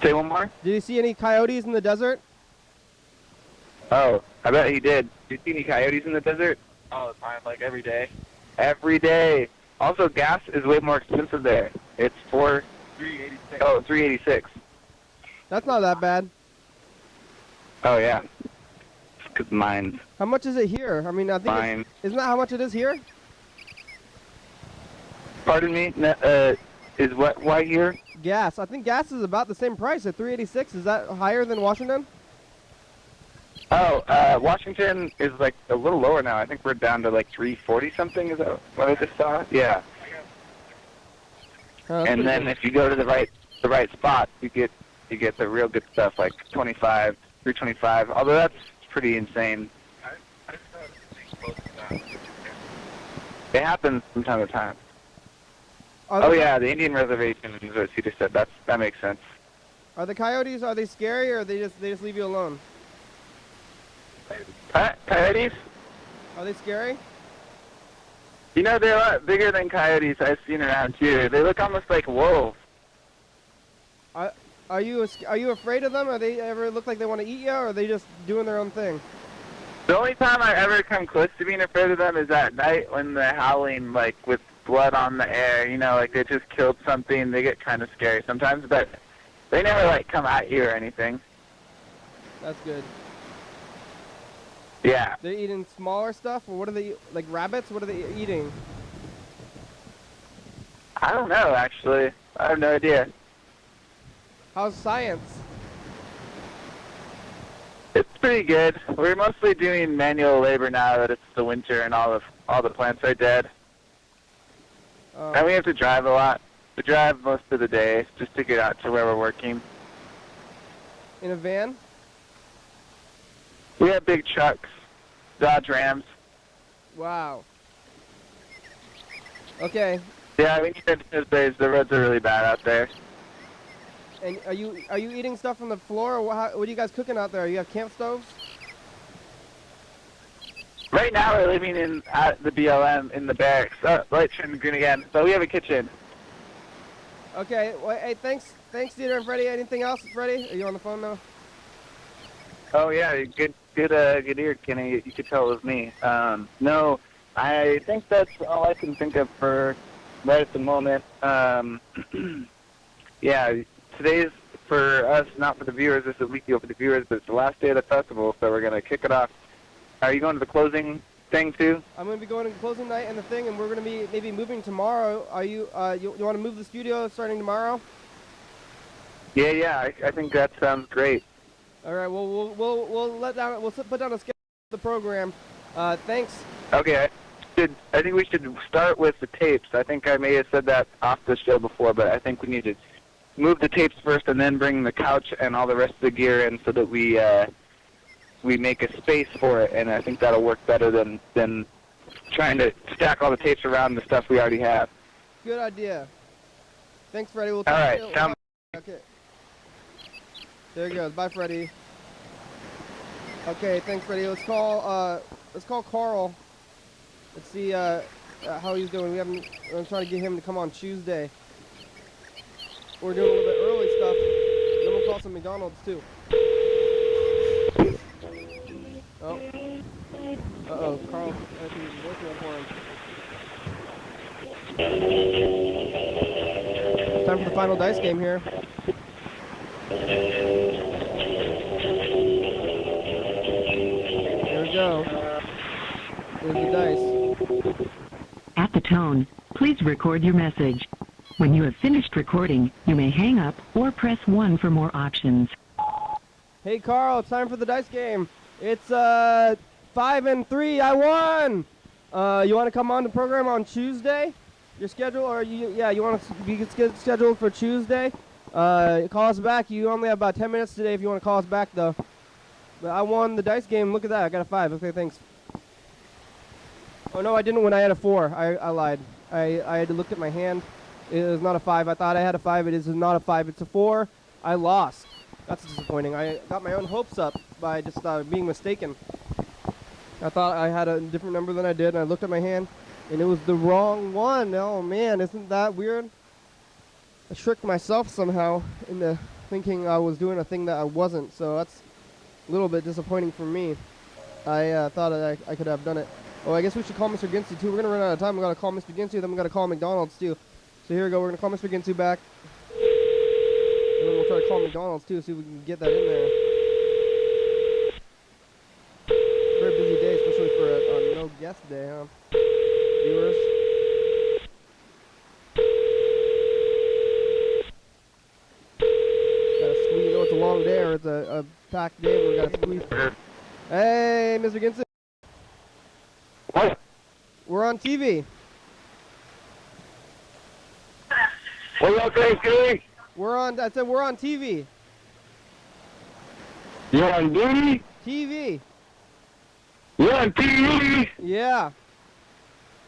[SPEAKER 8] Say one more?
[SPEAKER 1] Did you see any coyotes in the desert?
[SPEAKER 8] Oh, I bet he did. Did you see any coyotes in the desert?
[SPEAKER 9] All the time, like every day.
[SPEAKER 8] Every day. Also, gas is way more expensive there. It's $3.86. Oh, $3.86.
[SPEAKER 1] That's not that bad.
[SPEAKER 8] Oh yeah. It's 'cause mines.
[SPEAKER 1] How much is it here? I mean, I think isn't that how much it is here?
[SPEAKER 8] Pardon me. Is what? Why here?
[SPEAKER 1] Gas. I think gas is about the same price at 386. Is that higher than Washington?
[SPEAKER 8] Oh, Washington is like a little lower now. I think we're down to like 340 something. Is that what I just saw? Yeah.
[SPEAKER 1] Oh, that's
[SPEAKER 8] And
[SPEAKER 1] pretty
[SPEAKER 8] then
[SPEAKER 1] good.
[SPEAKER 8] if you go to the right spot, you get the real good stuff like 25, 325. Although that's pretty insane. It happens from time to time.
[SPEAKER 1] Are
[SPEAKER 8] Oh
[SPEAKER 1] the-
[SPEAKER 8] yeah, the Indian reservation is what Cedar said. That makes sense.
[SPEAKER 1] Are the coyotes? Are they scary or they just leave you alone?
[SPEAKER 8] Coyotes?
[SPEAKER 1] Are they scary?
[SPEAKER 8] You know, they're a lot bigger than coyotes I've seen around here. They look almost like wolves.
[SPEAKER 1] Are you afraid of them? Are they ever look like they want to eat you, or are they just doing their own thing?
[SPEAKER 8] The only time I ever come close to being afraid of them is at night when they're howling, like, with blood on the air. You know, like they just killed something. They get kind of scary sometimes, but they never, like, come at you or anything.
[SPEAKER 1] That's good.
[SPEAKER 8] Yeah.
[SPEAKER 1] They're eating smaller stuff, or what are they like rabbits? What are they eating?
[SPEAKER 8] I don't know, actually. I have no idea.
[SPEAKER 1] How's science?
[SPEAKER 8] It's pretty good. We're mostly doing manual labor now that it's the winter and all the plants are dead. And we have to drive a lot. We drive most of the day just to get out to where we're working.
[SPEAKER 1] In a van?
[SPEAKER 8] We have big trucks, Dodge Rams.
[SPEAKER 1] Wow. Okay.
[SPEAKER 8] Yeah, we need to those days. The roads are really bad out there.
[SPEAKER 1] And are you eating stuff from the floor, or what are you guys cooking out there? You have camp stoves?
[SPEAKER 8] Right now we're living at the BLM in the barracks. Oh, light turned green again. So we have a kitchen.
[SPEAKER 1] Okay. Well, hey, thanks, Dieter and Freddie. Anything else, Freddie? Are you on the phone now?
[SPEAKER 8] Oh yeah, good ear, Kenny. You could tell it was me. No, I think that's all I can think of for right at the moment. Yeah, today's for us, not for the viewers. This is a week deal for the viewers, but it's the last day of the festival, so we're gonna kick it off. Are you going to the closing thing too?
[SPEAKER 1] I'm going to be going to closing night and the thing, and we're going to be maybe moving tomorrow. Are you you want to move the studio starting tomorrow?
[SPEAKER 8] Yeah, I think that sounds great.
[SPEAKER 1] All right. Well, we'll put down a schedule for the program. Thanks.
[SPEAKER 8] Okay, I think we should start with the tapes. I think I may have said that off the show before, but I think we need to move the tapes first and then bring the couch and all the rest of the gear in so that we make a space for it, and I think that'll work better than trying to stack all the tapes around the stuff we already have.
[SPEAKER 1] Good idea. Thanks, Freddie. We'll
[SPEAKER 8] All right,
[SPEAKER 1] talk
[SPEAKER 8] sound.
[SPEAKER 1] Okay. There he goes. Bye, Freddie. Okay, thanks, Freddie. Let's call Carl. Let's see how he's doing. I'm trying to get him to come on Tuesday. We're doing a little bit early stuff. Then we'll call some McDonald's too. Oh. Uh-oh, Carl. I think he's working for him. Time for the final dice game here. There we go. There's the dice.
[SPEAKER 10] At the tone, please record your message. When you have finished recording, you may hang up or press 1 for more options.
[SPEAKER 1] Hey Carl, it's time for the dice game. It's 5 and 3. I won. You want to come on the program on Tuesday? Your schedule, or you want to be scheduled for Tuesday? Call us back. You only have about 10 minutes today if you want to call us back though. But I won the dice game. Look at that. I got a 5. Okay, thanks. Oh no, I didn't when I had a 4. I lied. I had to look at my hand. It was not a 5. I thought I had a 5. It is not a 5. It's a 4. I lost. That's disappointing. I got my own hopes up by just being mistaken. I thought I had a different number than I did, and I looked at my hand, and it was the wrong one. Oh man, isn't that weird? I tricked myself somehow into thinking I was doing a thing that I wasn't, so that's a little bit disappointing for me. I thought I could have done it. Oh, I guess we should call Mr. Ginsu too. We're gonna run out of time. We gotta call Mr. Ginsu, then we gotta call McDonald's too. So here we go. We're gonna call Mr. Ginsu back, and then we'll try to call McDonald's too, see if we can get that in there. Very busy day, especially for a no guest day, huh? Viewers. a packed day. We got to squeeze. Hey, Mr. Ginsu.
[SPEAKER 3] What?
[SPEAKER 1] We're on TV.
[SPEAKER 3] What up, Thanksgiving?
[SPEAKER 1] I said we're on TV.
[SPEAKER 3] You're on duty?
[SPEAKER 1] TV.
[SPEAKER 3] You're on TV?
[SPEAKER 1] Yeah.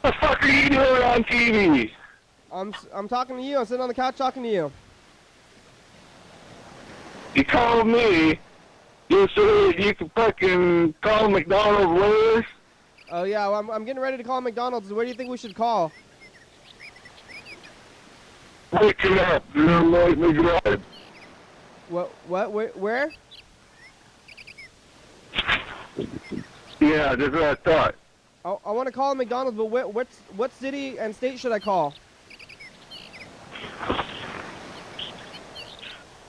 [SPEAKER 3] What the fuck are you doing on TV?
[SPEAKER 1] I'm talking to you. I'm sitting on the couch talking to you.
[SPEAKER 3] You called me just so that you can fucking call McDonald's later?
[SPEAKER 1] Oh yeah, well, I'm getting ready to call McDonald's. Where do you think we should call?
[SPEAKER 3] Wake it up. You're like me drive.
[SPEAKER 1] What? Where?
[SPEAKER 3] Yeah, that's what I thought.
[SPEAKER 1] I want to call McDonald's, but what city and state should I call?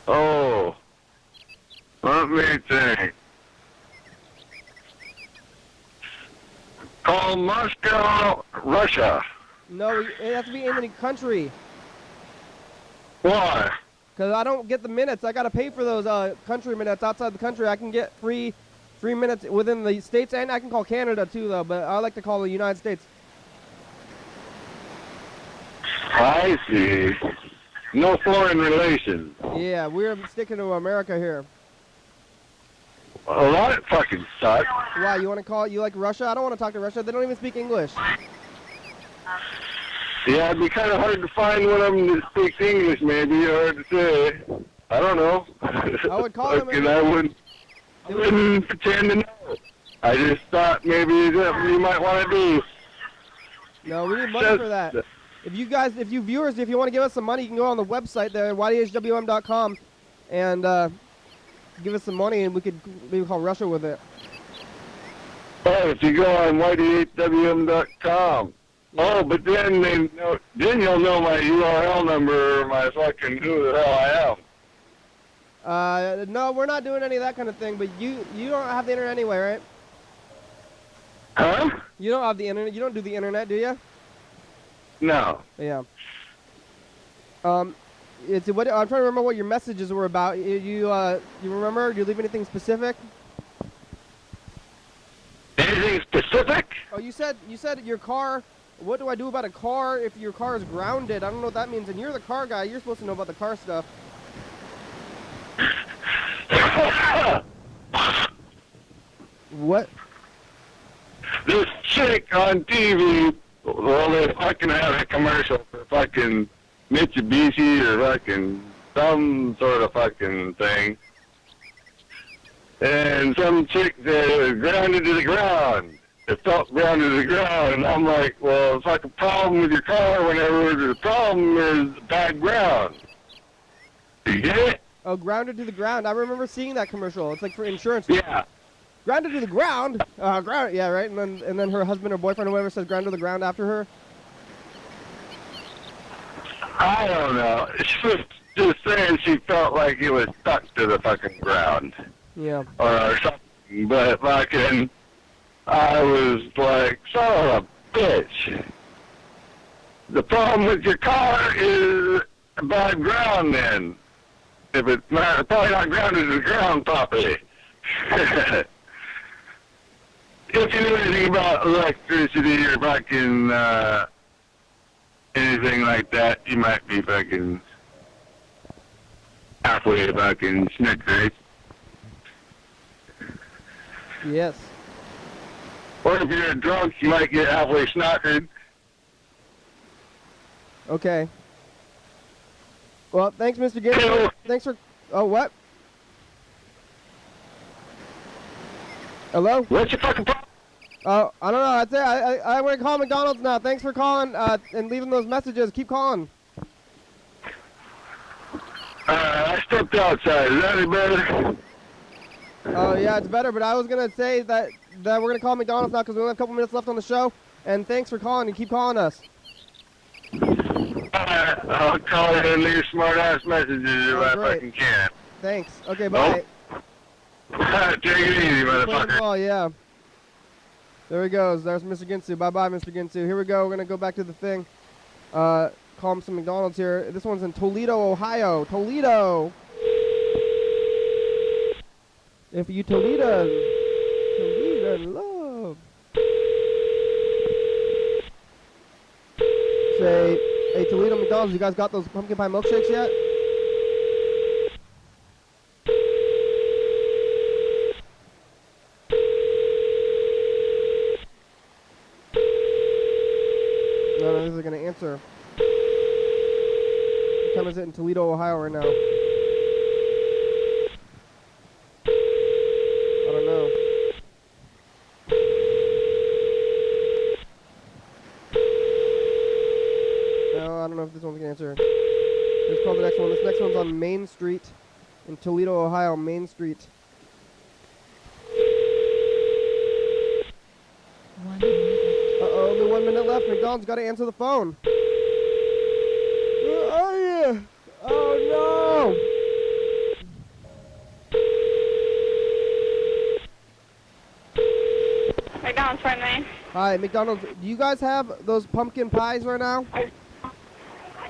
[SPEAKER 3] Oh. Let me think. Call Moscow, Russia.
[SPEAKER 1] No, it has to be in the country.
[SPEAKER 3] Why?
[SPEAKER 1] Because I don't get the minutes. I got to pay for those country minutes outside the country. I can get free minutes within the states, and I can call Canada too, though, but I like to call the United States.
[SPEAKER 3] I see. No foreign relations.
[SPEAKER 1] Yeah, we're sticking to America here.
[SPEAKER 3] Well, that fucking sucks.
[SPEAKER 1] Why, you want to call, you like Russia? I don't want to talk to Russia. They don't even speak English.
[SPEAKER 3] Yeah, it'd be kind of hard to find one of them that speaks English, maybe. Hard to say. I don't know.
[SPEAKER 1] I would call them.
[SPEAKER 3] And I wouldn't pretend to know. I just thought maybe that you might want to do.
[SPEAKER 1] No, we need money for that. If you viewers, if you want to give us some money, you can go on the website there, YDHWM.com, and give us some money, and we could maybe call Russia with it.
[SPEAKER 3] Oh, if you go on YDHWM.com. Yeah. Oh, but then you'll know my URL number or my fucking who the hell I am.
[SPEAKER 1] No, we're not doing any of that kind of thing, but you don't have the internet anyway, right?
[SPEAKER 3] Huh?
[SPEAKER 1] You don't have the internet. You don't do the internet, do you?
[SPEAKER 3] No.
[SPEAKER 1] Yeah. It's what I'm trying to remember what your messages were about. You remember? Do you leave anything specific?
[SPEAKER 3] Anything specific?
[SPEAKER 1] Oh, you said your car. What do I do about a car if your car is grounded? I don't know what that means. And you're the car guy. You're supposed to know about the car stuff. What?
[SPEAKER 3] This chick on TV, well, they fucking have a commercial for fucking Mitsubishi or fucking some sort of fucking thing. And some chick said it was grounded to the ground. It felt grounded to the ground. And I'm like, well, it's like a problem with your car whenever the problem is bad ground. You get it?
[SPEAKER 1] Oh, grounded to the ground. I remember seeing that commercial. It's like for insurance.
[SPEAKER 3] Yeah.
[SPEAKER 1] Grounded to the ground. Ground. Yeah, right. And then her husband or boyfriend or whatever says grounded to the ground after her.
[SPEAKER 3] I don't know. She was just saying she felt like it was stuck to the fucking ground.
[SPEAKER 1] Yeah.
[SPEAKER 3] Or something. But fucking, I was like, son of a bitch. The problem with your car is bad ground then. If it's not, probably not grounded to the ground properly. If you know anything about electricity or fucking anything like that, you might be fucking halfway fucking snickers.
[SPEAKER 1] Yes.
[SPEAKER 3] Or if you're drunk, you might get halfway snockered.
[SPEAKER 1] Okay. Well, thanks, Mr. Ginsu. Thanks for... Oh, what? Hello?
[SPEAKER 3] What's your fucking problem?
[SPEAKER 1] Oh, I don't know. That's it. I want to call McDonald's now. Thanks for calling and leaving those messages. Keep calling.
[SPEAKER 3] I stepped outside. Is that any better?
[SPEAKER 1] Oh, yeah, it's better. But I was going to say that we're going to call McDonald's now because we only have a couple minutes left on the show. And thanks for calling and keep calling us.
[SPEAKER 3] I'll call you and leave smart-ass messages if I fucking can.
[SPEAKER 1] Thanks. Okay, bye.
[SPEAKER 3] Take it easy, motherfucker.
[SPEAKER 1] Oh, yeah. There he goes. There's Mr. Ginsu. Bye-bye, Mr. Ginsu. Here we go. We're going to go back to the thing. Call him some McDonald's here. This one's in Toledo, Ohio. Toledo! If you Toledo love. Say, hey Toledo McDonald's, you guys got those pumpkin pie milkshakes yet? No, this is gonna answer. What time is it in Toledo, Ohio right now? I don't know. No, I don't know if this one's gonna answer. Let's call the next one. This next one's on Main Street in Toledo, Ohio. Main Street.
[SPEAKER 6] 1 minute.
[SPEAKER 1] Uh-oh, only 1 minute left. McDonald's got to answer the phone. Where are you? Oh,
[SPEAKER 11] McDonald's front main.
[SPEAKER 1] no. Hi, McDonald's. Do you guys have those pumpkin pies right now?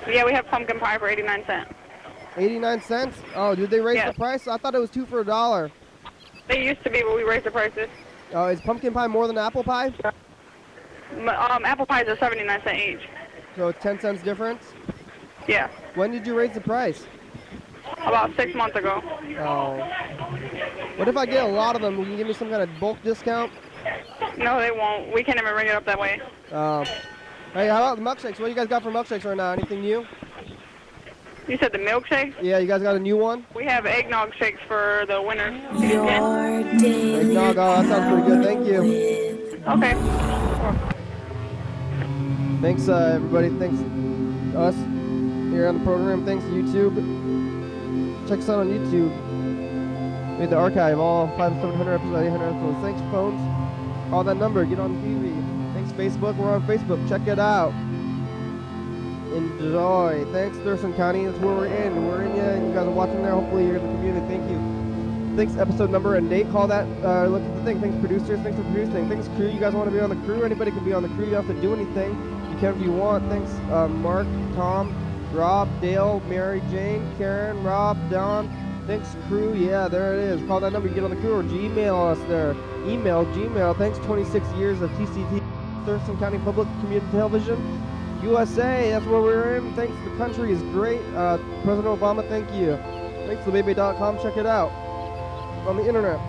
[SPEAKER 11] Yeah, we have pumpkin pie for 89 cents.
[SPEAKER 1] 89 cents? Oh, did they raise
[SPEAKER 11] Yes.
[SPEAKER 1] the price? I thought it was 2 for $1.
[SPEAKER 11] They used to be, but we raised the prices.
[SPEAKER 1] Oh, is pumpkin pie more than apple pie?
[SPEAKER 11] Apple pies are 79 cents each.
[SPEAKER 1] So it's 10 cents difference?
[SPEAKER 11] Yeah,
[SPEAKER 1] When did you raise the price?
[SPEAKER 11] about 6 months ago.
[SPEAKER 1] Oh. What if I get a lot of them? Will you give me some kind of bulk discount?
[SPEAKER 11] No, they won't. We can't even ring it up that way.
[SPEAKER 1] Hey, how about the milkshakes? What do you guys got for milkshakes right now? Anything new?
[SPEAKER 11] You said the milkshakes?
[SPEAKER 1] Yeah, you guys got a new one?
[SPEAKER 11] We have eggnog shakes for the winners.
[SPEAKER 6] Your daily
[SPEAKER 1] Eggnog, oh, that sounds pretty good. Thank you.
[SPEAKER 6] with
[SPEAKER 11] Okay.
[SPEAKER 1] Thanks, everybody. Thanks us here on the program. Thanks, YouTube. Check us out on YouTube. Made the archive, all 700 episodes, 800 episodes. Thanks, phones. Call that number. Get on TV. Thanks, Facebook. We're on Facebook. Check it out. Enjoy. Thanks, Thurston County. That's where we're in. We're in ya, and you guys are watching there. Hopefully, you're in the community. Thank you. Thanks, episode number and date. Call that. Look at the thing. Thanks, producers. Thanks for producing. Thanks, crew. You guys want to be on the crew? Anybody can be on the crew. You don't have to do anything. You can if you want. Thanks, Mark, Tom, Rob, Dale, Mary, Jane, Karen, Rob, Don. Thanks, crew. Yeah, there it is. Call that number. You get on the crew or Gmail us there. Email, Gmail. Thanks, 26 years of TCTV, Thurston County Public Community Television. USA, that's where we're in. Thanks, the country is great. President Obama, thank you. Thanks, thebaby.com. Check it out on the internet.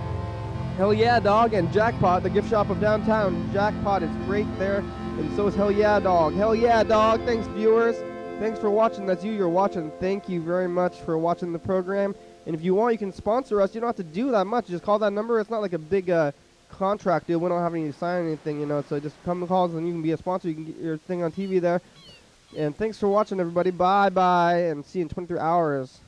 [SPEAKER 1] Hell Yeah Dog and Jackpot, the gift shop of downtown. Jackpot is great there, and so is Hell Yeah Dog. Hell Yeah Dog. Thanks, viewers. Thanks for watching. That's you. You're watching. Thank you very much for watching the program. And if you want, you can sponsor us. You don't have to do that much. Just call that number. It's not like a big contract deal. We don't have any to sign anything, you know. So just come and call us, and you can be a sponsor. You can get your thing on TV there. And thanks for watching, everybody. Bye bye, and see you in 23 hours.